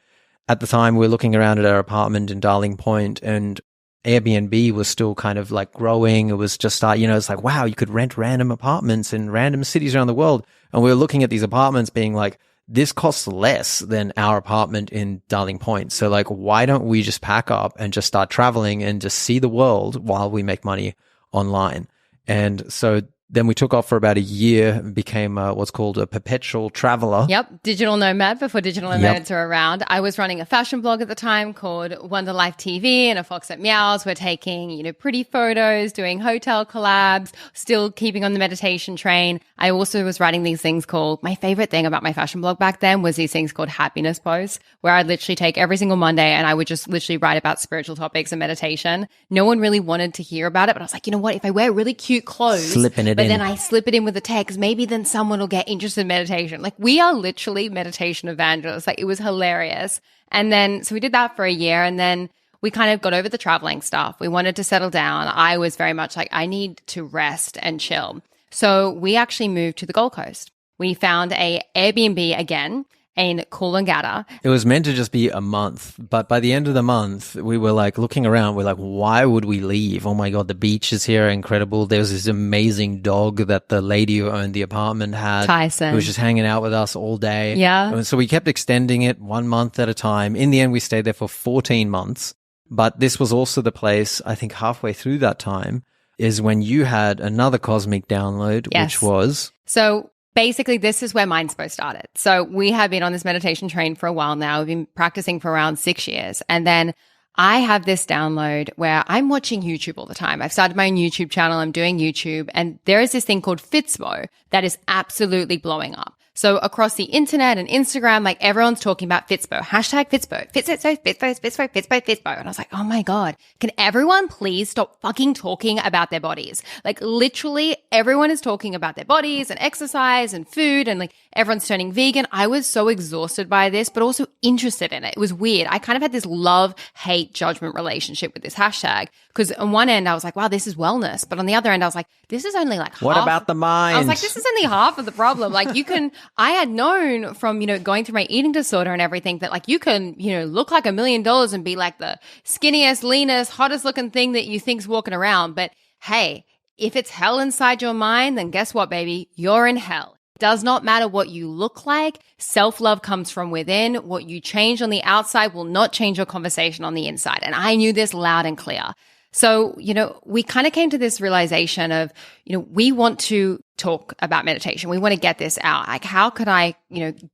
At the time, we were looking around at our apartment in Darling Point, and Airbnb was still kind of like growing. It was just, it's like, wow, you could rent random apartments in random cities around the world. And we were looking at these apartments being like, this costs less than our apartment in Darling Point. So like, why don't we just pack up and just start traveling and just see the world while we make money online? And so then we took off for about a year and became what's called a perpetual traveler. Yep. Digital nomad before digital nomads are around. I was running a fashion blog at the time called Wonder Life TV and a Fox at Meows. We're taking, pretty photos, doing hotel collabs, still keeping on the meditation train. I also was writing these things called, my favorite thing about my fashion blog back then was these things called happiness posts, where I'd literally take every single Monday and I would just literally write about spiritual topics and meditation. No one really wanted to hear about it, but I was like, you know what? If I wear really cute clothes, Slipping it in. then I slip it in with a text, maybe then someone will get interested in meditation. Like we are literally meditation evangelists. Like it was hilarious. And then, so we did that for a year and then we kind of got over the traveling stuff. We wanted to settle down. I was very much like, I need to rest and chill. So we actually moved to the Gold Coast. We found a Airbnb again in Coolangatta. It was meant to just be a month, but by the end of the month, we were like looking around. We're like, why would we leave? Oh my God, the beaches here are incredible. There was this amazing dog that the lady who owned the apartment had. Tyson. Who was just hanging out with us all day. Yeah. And so we kept extending it 1 month at a time. In the end, we stayed there for 14 months. But this was also the place, I think halfway through that time, is when you had another cosmic download, Yes. which was... So basically, this is where Mindspo started. So we have been on this meditation train for a while now. We've been practicing for around 6 years. And then I have this download where I'm watching YouTube all the time. I've started my own YouTube channel. I'm doing YouTube. And there is this thing called Fitspo that is absolutely blowing up. So across the internet and Instagram, like everyone's talking about Fitspo, hashtag Fitspo, Fitspo. And I was like, oh my God, can everyone please stop fucking talking about their bodies? Like literally everyone is talking about their bodies and exercise and food and like everyone's turning vegan. I was so exhausted by this, but also interested in it. It was weird. I kind of had this love-hate judgment relationship with this hashtag because on one end I was like, wow, this is wellness. But on the other end, I was like, this is only like half. What about the mind? I was like, this is only half of the problem. Like you can, I had known from, going through my eating disorder and everything that like you can, look like $1 million and be like the skinniest, leanest, hottest looking thing that you think's walking around. But hey, if it's hell inside your mind, then guess what, baby? You're in hell. It does not matter what you look like. Self-love comes from within. What you change on the outside will not change your conversation on the inside. And I knew this loud and clear. So, we kind of came to this realization of, we want to talk about meditation. We want to get this out. Like, how could I,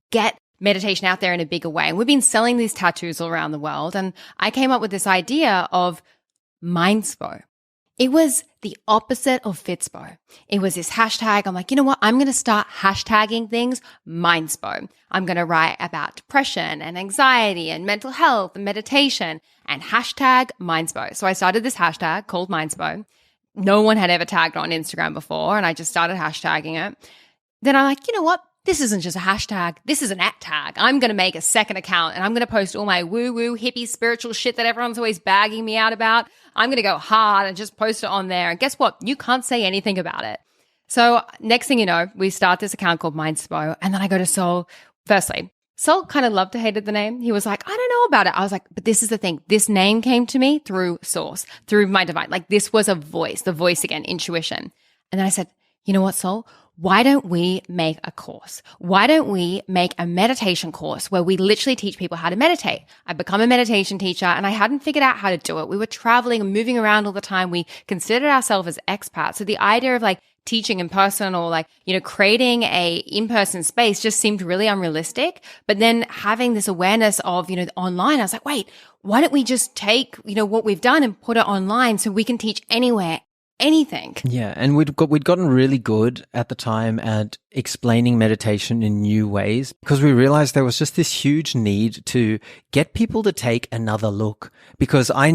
get meditation out there in a bigger way? And we've been selling these tattoos all around the world. And I came up with this idea of Mindspo. It was the opposite of Fitspo. It was this hashtag. I'm like, you know what? I'm going to start hashtagging things Mindspo. I'm going to write about depression and anxiety and mental health and meditation and hashtag Mindspo. So I started this hashtag called Mindspo. No one had ever tagged on Instagram before, and I just started hashtagging it. Then I'm like, you know what? This isn't just a hashtag. This is an @ tag. I'm going to make a second account and I'm going to post all my woo-woo hippie spiritual shit that everyone's always bagging me out about. I'm going to go hard and just post it on there. And guess what? You can't say anything about it. So next thing you know, we start this account called Mindspo. And then I go to Soll. Firstly, Soll kind of loved to hated the name. He was like, I don't know about it. I was like, but this is the thing. This name came to me through source, through my divine. Like this was a voice, the voice again, intuition. And then I said, you know what, Soll? why don't we make a course? Why don't we make a meditation course where we literally teach people how to meditate? I've become a meditation teacher and I hadn't figured out how to do it. We were traveling and moving around all the time. We considered ourselves as expats. So the idea of like teaching in person or like, creating a in-person space just seemed really unrealistic. But then having this awareness of, online, I was like, wait, why don't we just take, what we've done and put it online so we can teach anywhere, anything. Yeah, and we'd gotten really good at the time at explaining meditation in new ways because we realized there was just this huge need to get people to take another look. Because I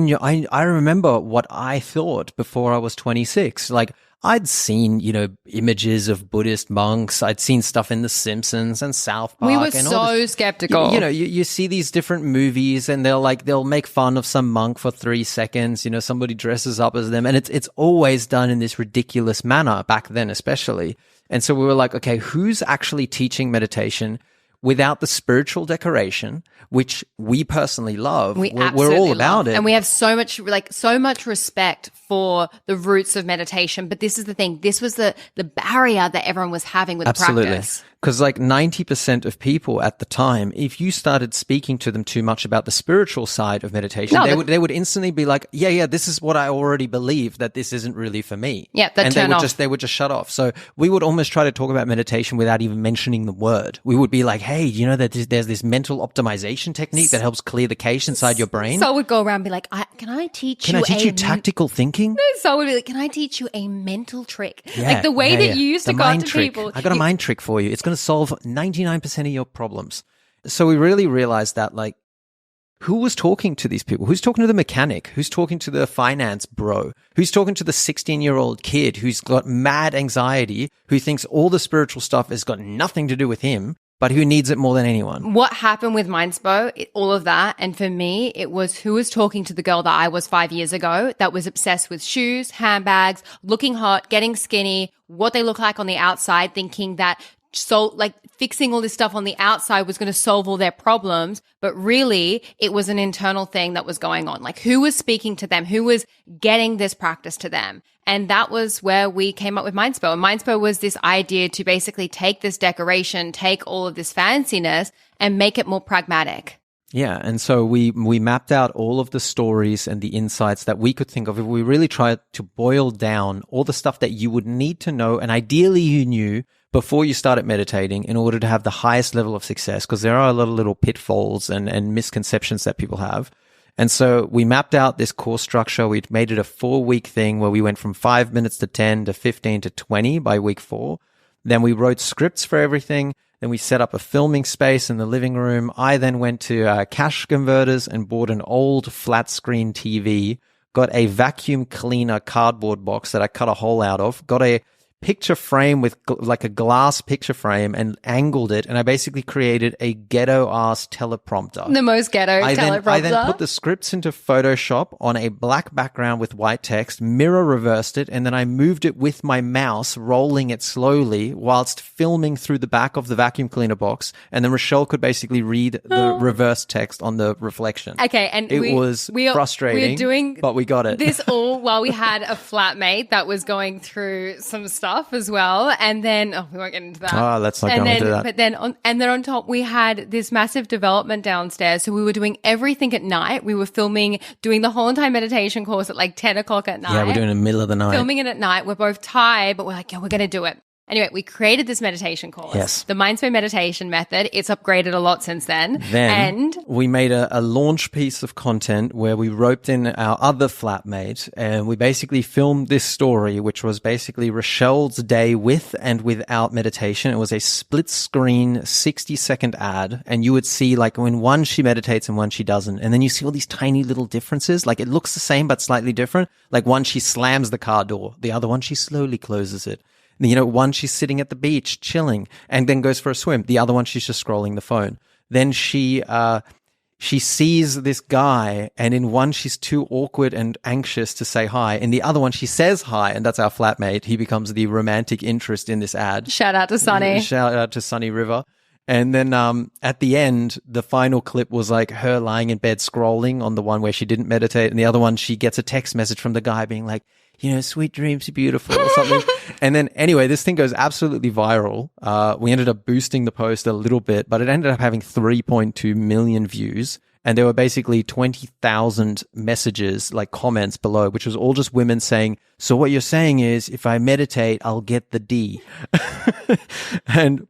remember what I thought before I was 26. Like, I'd seen, images of Buddhist monks. I'd seen stuff in The Simpsons and South Park. We were and so skeptical. You see these different movies and they'll make fun of some monk for 3 seconds. Somebody dresses up as them. And it's always done in this ridiculous manner back then, especially. And so we were like, okay, who's actually teaching meditation without the spiritual decoration, which we personally love? We're all about it. And we have so much respect for the roots of meditation. But this is the thing. This was the barrier that everyone was having with the practice. Because like 90% of people at the time, if you started speaking to them too much about the spiritual side of meditation, they would instantly be like, yeah, this is what I already believe, that this isn't really for me. Yeah, they would just shut off. So we would almost try to talk about meditation without even mentioning the word. We would be like, hey, that there's this mental optimization technique that helps clear the cache inside your brain. So I would go around and be like, can I teach you tactical thinking? No, so I would be like, can I teach you a mental trick? Like the way that you used to go to people. I got a mind trick for you. It's going to solve 99% of your problems. So we really realized that, like, who was talking to these people? Who's talking to the mechanic? Who's talking to the finance bro? Who's talking to the 16-year-old kid who's got mad anxiety, who thinks all the spiritual stuff has got nothing to do with him, but who needs it more than anyone? What happened with Mindspo, all of that, and for me, it was who was talking to the girl that I was 5 years ago that was obsessed with shoes, handbags, looking hot, getting skinny, what they look like on the outside, thinking that fixing all this stuff on the outside was going to solve all their problems. But really, it was an internal thing that was going on. Like, who was speaking to them? Who was getting this practice to them? And that was where we came up with Mindspo. And Mindspo was this idea to basically take this decoration, take all of this fanciness and make it more pragmatic. Yeah, and so we mapped out all of the stories and the insights that we could think of. If we really tried to boil down all the stuff that you would need to know, and ideally you knew before you started meditating in order to have the highest level of success, because there are a lot of little pitfalls and misconceptions that people have. And so we mapped out this course structure. We made it a 4-week thing where we went from 5 minutes to 10 to 15 to 20 by week 4. Then we wrote scripts for everything. Then we set up a filming space in the living room. I then went to cash converters and bought an old flat screen TV, got a vacuum cleaner cardboard box that I cut a hole out of, got a picture frame with like a glass picture frame and angled it. And I basically created a ghetto ass teleprompter. The most ghetto teleprompter. I then put the scripts into Photoshop on a black background with white text, mirror reversed it, and then I moved it with my mouse, rolling it slowly whilst filming through the back of the vacuum cleaner box. And then Rochelle could basically read the reverse text on the reflection. Okay. And it was frustrating, but we got it. This all while we had a flatmate that was going through some stuff as well, and then we won't get into that. Let's not go into that. But then on top we had this massive development downstairs, so we were doing everything at night. We were doing the whole entire meditation course at like 10 o'clock at night. Yeah, we're doing it in the middle of the night. Filming it at night. We're both tired, but we're like, yeah, we're going to do it. Anyway, we created this meditation course. Yes. The Mindspo meditation method. It's upgraded a lot since then. And we made a launch piece of content where we roped in our other flatmate and we basically filmed this story, which was basically Rochelle's day with and without meditation. It was a split screen 60-second ad. And you would see like when one she meditates and one she doesn't. And then you see all these tiny little differences. Like it looks the same, but slightly different. Like one, she slams the car door. The other one, she slowly closes it. One she's sitting at the beach chilling and then goes for a swim. The other one, she's just scrolling the phone. Then she sees this guy, and in one, she's too awkward and anxious to say hi. In the other one, she says hi, and that's our flatmate. He becomes the romantic interest in this ad. Shout out to Sunny. Shout out to Sunny River. And then at the end, the final clip was like her lying in bed scrolling on the one where she didn't meditate. And the other one, she gets a text message from the guy being like, sweet dreams are beautiful or something. And then anyway, this thing goes absolutely viral. We ended up boosting the post a little bit, but it ended up having 3.2 million views. And there were basically 20,000 messages, like comments below, which was all just women saying, so what you're saying is if I meditate, I'll get the D.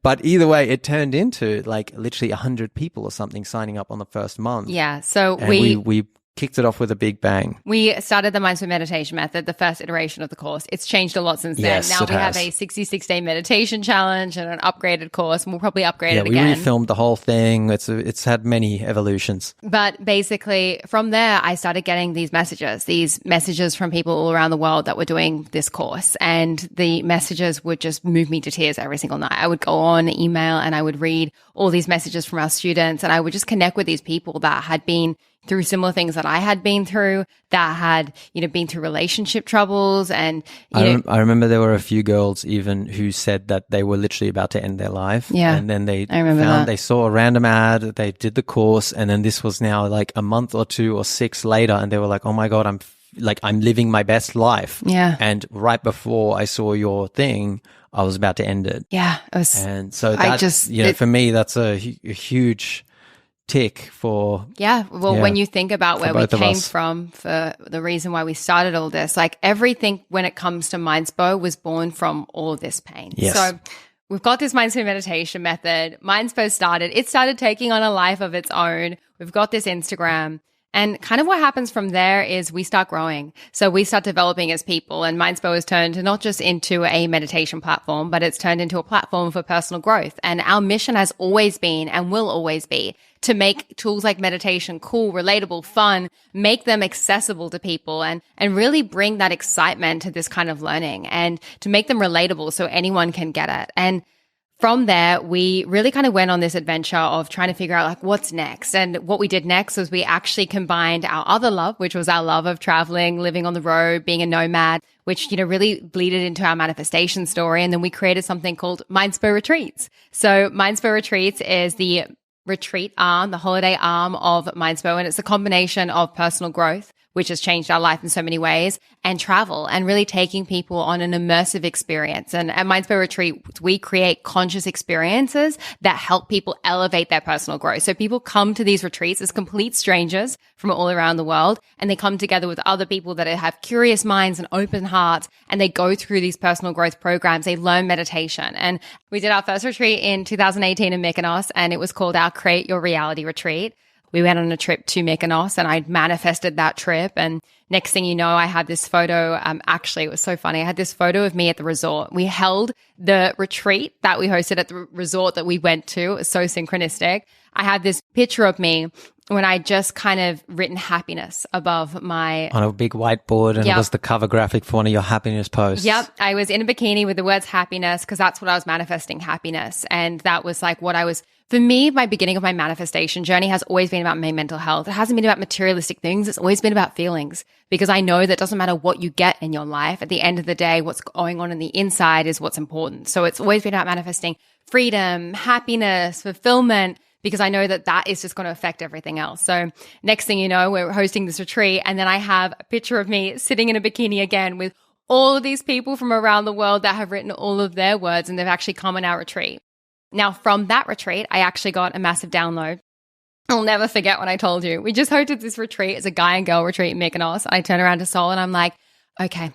But either way, it turned into like literally 100 people or something signing up on the first month. Yeah. So and we kicked it off with a big bang. We started the Mindful Meditation Method, the first iteration of the course. It's changed a lot since then. Yes, now it we has. have a 66-day meditation challenge and an upgraded course, and we'll probably upgrade it we again. refilmed the whole thing. It's had many evolutions. But basically, from there, I started getting these messages from people all around the world that were doing this course. And the messages would just move me to tears every single night. I would go on email and I would read all these messages from our students, and I would just connect with these people that had been through similar things that I had been through, that had, been through relationship troubles. And, I remember there were a few girls even who said that they were literally about to end their life. Yeah. And then they saw a random ad, they did the course. And then this was now like a month or 2 or 6 later. And they were like, oh my God, I'm living my best life. Yeah. And right before I saw your thing, I was about to end it. Yeah. It was, and so that, for me, that's a huge tick for when you think about where we came us. from, for the reason why we started all this, like everything when it comes to Mindspo was born from all of this pain. Yes. So we've got this Mindful Meditation Method. Mindspo started taking on a life of its own. We've got this Instagram. And kind of what happens from there is we start growing. So we start developing as people, and Mindspo has turned not just into a meditation platform, but it's turned into a platform for personal growth. And our mission has always been and will always be to make tools like meditation cool, relatable, fun, make them accessible to people, and really bring that excitement to this kind of learning, and to make them relatable so anyone can get it. And from there, we really kind of went on this adventure of trying to figure out like what's next. And what we did next was we actually combined our other love, which was our love of traveling, living on the road, being a nomad, which, really bleeded into our manifestation story. And then we created something called Mindspo Retreats. So Mindspo Retreats is the retreat arm, the holiday arm of Mindspo. And it's a combination of personal growth, which has changed our life in so many ways, and travel, and really taking people on an immersive experience. And at Mindspo Retreat, we create conscious experiences that help people elevate their personal growth. So people come to these retreats as complete strangers from all around the world, and they come together with other people that have curious minds and open hearts, and they go through these personal growth programs. They learn meditation. And we did our first retreat in 2018 in Mykonos, and it was called our Create Your Reality Retreat. We went on a trip to Mykonos, and I manifested that trip. And next thing you know, I had this photo. Actually, it was so funny. I had this photo of me at the resort. We held the retreat that we hosted at the resort that we went to. It was so synchronistic. I had this picture of me when I just kind of written happiness above my... on a big whiteboard, and it was the cover graphic for one of your happiness posts. Yep. I was in a bikini with the words happiness, because that's what I was manifesting, happiness. And that was like what I was... For me, my beginning of my manifestation journey has always been about my mental health. It hasn't been about materialistic things. It's always been about feelings, because I know that it doesn't matter what you get in your life. At the end of the day, what's going on in the inside is what's important. So it's always been about manifesting freedom, happiness, fulfillment, because I know that that is just going to affect everything else. So next thing you know, we're hosting this retreat, and then I have a picture of me sitting in a bikini again with all of these people from around the world that have written all of their words, and they've actually come on our retreat. Now, from that retreat, I actually got a massive download. I'll never forget when I told you. We just hosted this retreat as a guy and girl retreat in Mykonos. I turn around to Soll and I'm like, okay,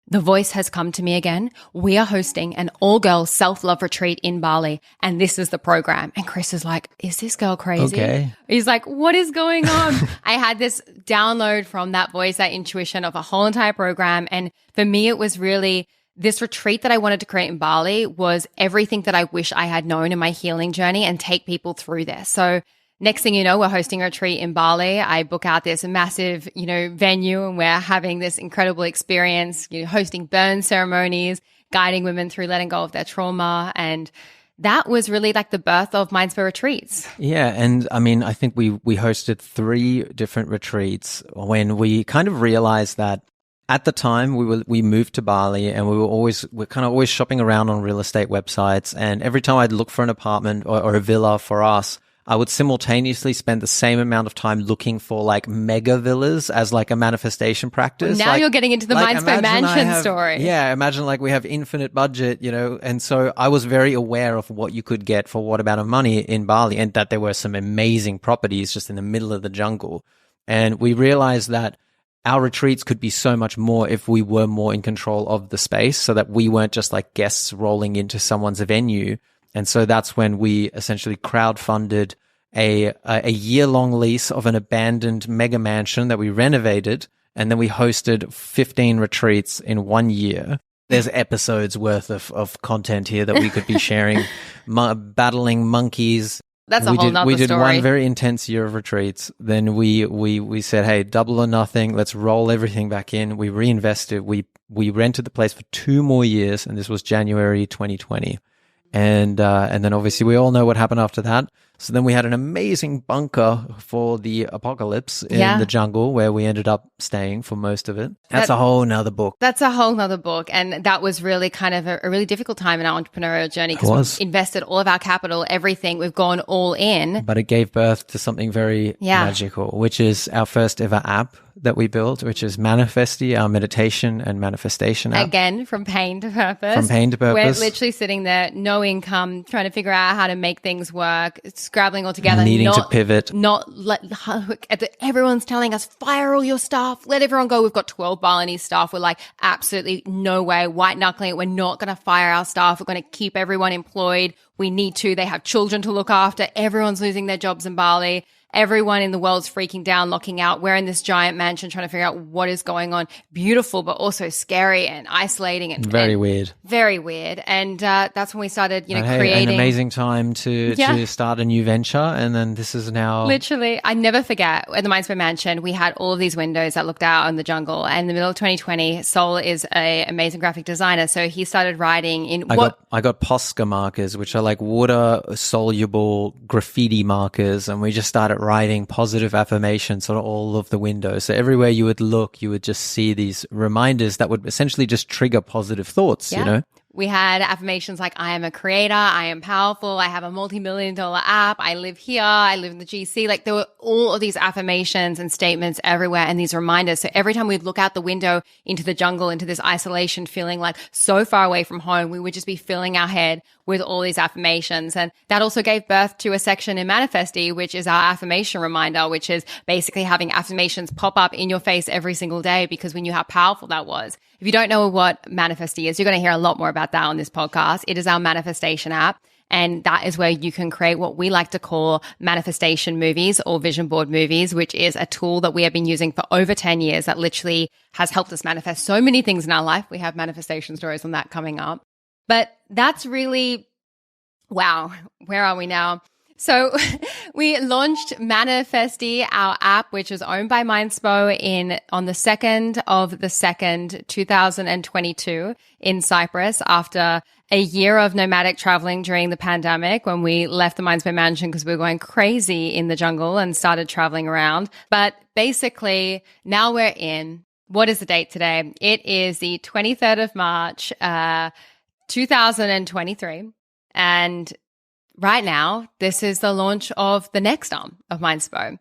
the voice has come to me again. We are hosting an all-girl self-love retreat in Bali, and this is the program. And Chris is like, is this girl crazy? Okay. He's like, what is going on? I had this download from that voice, that intuition of a whole entire program. And for me, it was really... this retreat that I wanted to create in Bali was everything that I wish I had known in my healing journey, and take people through this. So next thing you know, we're hosting a retreat in Bali. I book out this massive, venue, and we're having this incredible experience, hosting burn ceremonies, guiding women through letting go of their trauma. And that was really like the birth of Mindspo Retreats. Yeah. And I mean, I think we hosted 3 different retreats when we kind of realized that at the time we moved to Bali, and we're kind of always shopping around on real estate websites. And every time I'd look for an apartment or a villa for us, I would simultaneously spend the same amount of time looking for like mega villas as like a manifestation practice. Now you're getting into the Mindspo mansion story. Yeah, imagine like we have infinite budget, and so I was very aware of what you could get for what amount of money in Bali, and that there were some amazing properties just in the middle of the jungle. And we realized that our retreats could be so much more if we were more in control of the space, so that we weren't just like guests rolling into someone's venue. And so that's when we essentially crowdfunded a year-long lease of an abandoned mega mansion that we renovated, and then we hosted 15 retreats in 1 year. There's episodes worth of content here that we could be sharing, battling monkeys. That's a whole nother story. We did story. one very intense year of retreats. Then we said, hey, double or nothing. Let's roll everything back in. We reinvested. We rented the place for 2 more years, and this was January 2020. And then obviously we all know what happened after that. So then we had an amazing bunker for the apocalypse in the jungle, where we ended up staying for most of it. That's a whole nother book. That's a whole nother book. And that was really kind of a really difficult time in our entrepreneurial journey, because we've invested all of our capital, everything. We've gone all in. But it gave birth to something very magical, which is our first ever app that we built, which is Manifesty, our meditation and manifestation app. Again, from pain to purpose. From pain to purpose. We're literally sitting there, no income, trying to figure out how to make things work, scrabbling all together. Needing to pivot. Everyone's telling us, fire all your staff, let everyone go. We've got 12 Balinese staff. We're like, absolutely no way, white knuckling it. We're not going to fire our staff. We're going to keep everyone employed. We need to. They have children to look after. Everyone's losing their jobs in Bali. Everyone in the world's freaking down, locking out. We're in this giant mansion trying to figure out what is going on. Beautiful, but also scary and isolating and very weird. Very weird. And that's when we started, an creating amazing time to start a new venture. And then this is now literally, I never forget, at the Mindspo mansion, we had all of these windows that looked out on the jungle. And in the middle of 2020, Soll is an amazing graphic designer. So he started writing in I got Posca markers, which are like water soluble graffiti markers. And we just started writing positive affirmations on all of the windows. So everywhere you would look, you would just see these reminders that would essentially just trigger positive thoughts, We had affirmations like, I am a creator, I am powerful, I have a multi-million-dollar app, I live here, I live in the GC. Like, there were all of these affirmations and statements everywhere, and these reminders. So every time we'd look out the window into the jungle, into this isolation, feeling like so far away from home, we would just be filling our head with all these affirmations. And that also gave birth to a section in Manifesty, which is our affirmation reminder, which is basically having affirmations pop up in your face every single day, because we knew how powerful that was. If you don't know what Manifesty is, you're going to hear a lot more about that on this podcast. It is our manifestation app. And that is where you can create what we like to call manifestation movies or vision board movies, which is a tool that we have been using for over 10 years that literally has helped us manifest so many things in our life. We have manifestation stories on that coming up. But that's really, wow, where are we now? So we launched Manifesty, our app, which is owned by Mindspo on the 2nd of the 2nd, 2022 in Cyprus, after a year of nomadic traveling during the pandemic, when we left the Mindspo mansion because we were going crazy in the jungle and started traveling around. But basically now we're in, what is the date today? It is the 23rd of March, 2023. And right now, this is the launch of the next arm of Mindspo.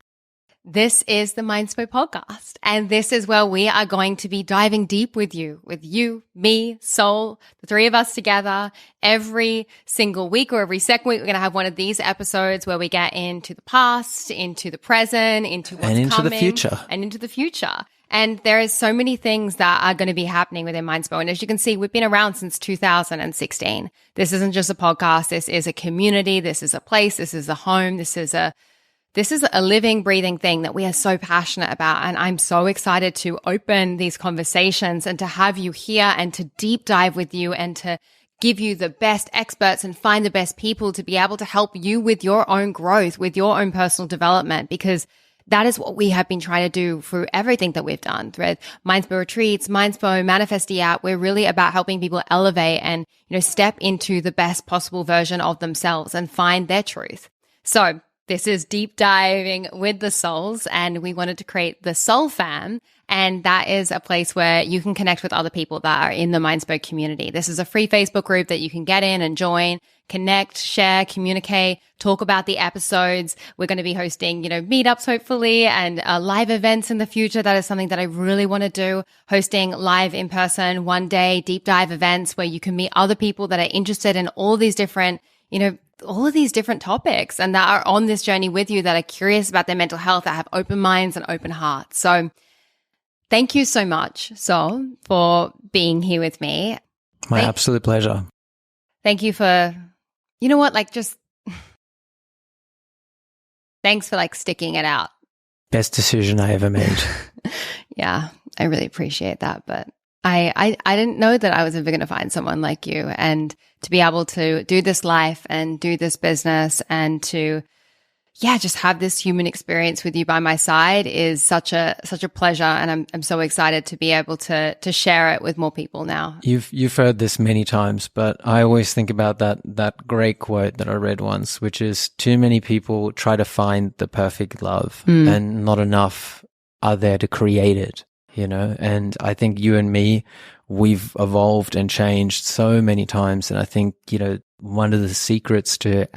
This is the Mindspo podcast. And this is where we are going to be diving deep with you, me, Soll, the three of us together. Every single week or every second week, we're going to have one of these episodes where we get into the past, into the present, into what's coming. And into the future. And into the future. And there is so many things that are going to be happening within Mindspo. And as you can see, we've been around since 2016. This isn't just a podcast. This is a community. This is a place. This is a home. This is a living, breathing thing that we are so passionate about. And I'm so excited to open these conversations and to have you here and to deep dive with you and to give you the best experts and find the best people to be able to help you with your own growth, with your own personal development, because that is what we have been trying to do through everything that we've done through Mindspo retreats, Mindspo, Manifesty App. We're really about helping people elevate and, step into the best possible version of themselves and find their truth. So This is deep diving with the Solls, and we wanted to create the Soll Fam. And that is a place where you can connect with other people that are in the Mindspo community. This is a free Facebook group that you can get in and join, connect, share, communicate, talk about the episodes. We're going to be hosting, meetups hopefully, and live events in the future. That is something that I really want to do, hosting live in person, one day deep dive events where you can meet other people that are interested in all these different, all of these different topics and that are on this journey with you, that are curious about their mental health, that have open minds and open hearts. So thank you so much, Soll, for being here with me. My absolute pleasure. Thank you for, thanks for sticking it out. Best decision I ever made. Yeah, I really appreciate that. But I didn't know that I was ever going to find someone like you, and to be able to do this life and do this business and to just have this human experience with you by my side is such a pleasure, and I'm so excited to be able to share it with more people now. You've heard this many times, but I always think about that great quote that I read once, which is, too many people try to find the perfect love and not enough are there to create it, and I think you and me, we've evolved and changed so many times, and I think one of the secrets to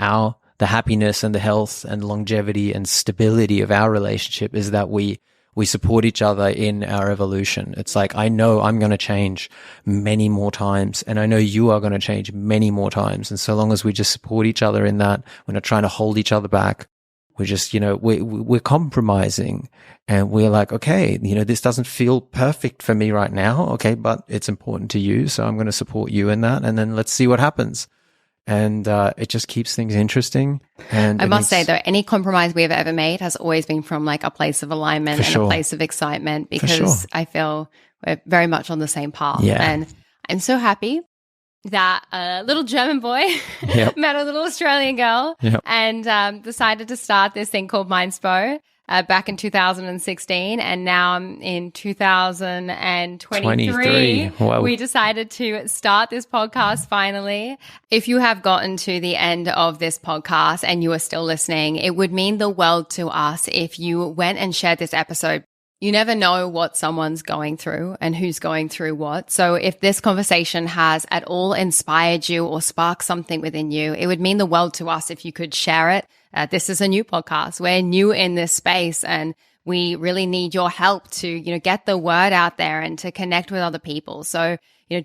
the happiness and the health and longevity and stability of our relationship is that we support each other in our evolution. It's like, I know I'm going to change many more times, and I know you are going to change many more times. And so long as we just support each other in that, we're not trying to hold each other back. We're just, we're compromising, and we're like, okay, this doesn't feel perfect for me right now. Okay, but it's important to you. So I'm going to support you in that. And then let's see what happens. And it just keeps things interesting. And I must say, though, any compromise we have ever made has always been from a place of alignment and a place of excitement, because I feel we're very much on the same path. Yeah. And I'm so happy that a little German boy met a little Australian girl and decided to start this thing called Mindspo back in 2016. And now in 2023, wow, we decided to start this podcast finally. If you have gotten to the end of this podcast and you are still listening, it would mean the world to us if you went and shared this episode. You never know what someone's going through and who's going through what. So if this conversation has at all inspired you or sparked something within you, it would mean the world to us if you could share it. This is a new podcast. We're new in this space, and we really need your help to, get the word out there and to connect with other people. So,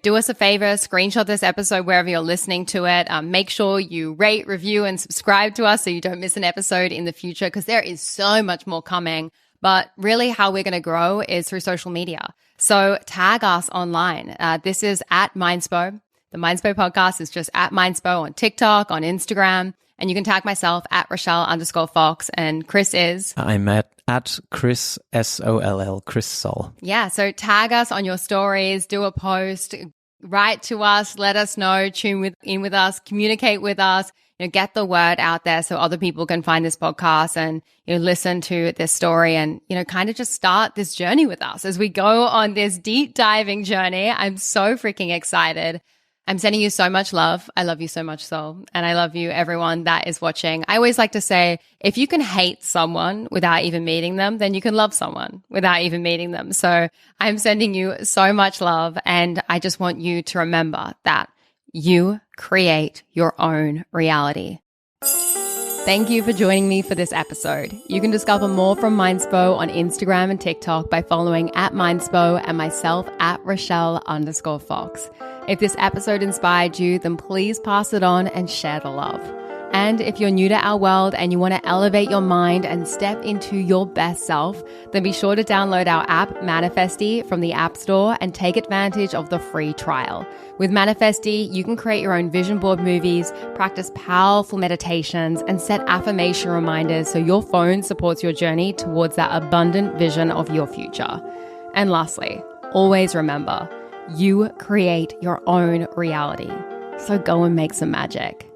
do us a favor, screenshot this episode wherever you're listening to it. Make sure you rate, review, and subscribe to us so you don't miss an episode in the future, because there is so much more coming. But really how we're going to grow is through social media. So tag us online. This is at Mindspo. The Mindspo podcast is just at Mindspo on TikTok, on Instagram. And you can tag myself at Rochelle_Fox. And Chris is? I'm at Chris, Soll, Chris Soll. Yeah. So tag us on your stories, do a post, write to us, let us know, tune in with us, communicate with us. Get the word out there so other people can find this podcast and, listen to this story and, kind of just start this journey with us as we go on this deep diving journey. I'm so freaking excited. I'm sending you so much love. I love you so much, Soll. And I love you, everyone that is watching. I always like to say, if you can hate someone without even meeting them, then you can love someone without even meeting them. So I'm sending you so much love. And I just want you to remember that you create your own reality. Thank you for joining me for this episode. You can discover more from Mindspo on Instagram and TikTok by following at Mindspo and myself at Rochelle_Fox. If this episode inspired you, then please pass it on and share the love. And if you're new to our world and you want to elevate your mind and step into your best self, then be sure to download our app, Manifesty, from the App Store and take advantage of the free trial. With Manifesty, you can create your own vision board movies, practice powerful meditations, and set affirmation reminders so your phone supports your journey towards that abundant vision of your future. And lastly, always remember, you create your own reality. So go and make some magic.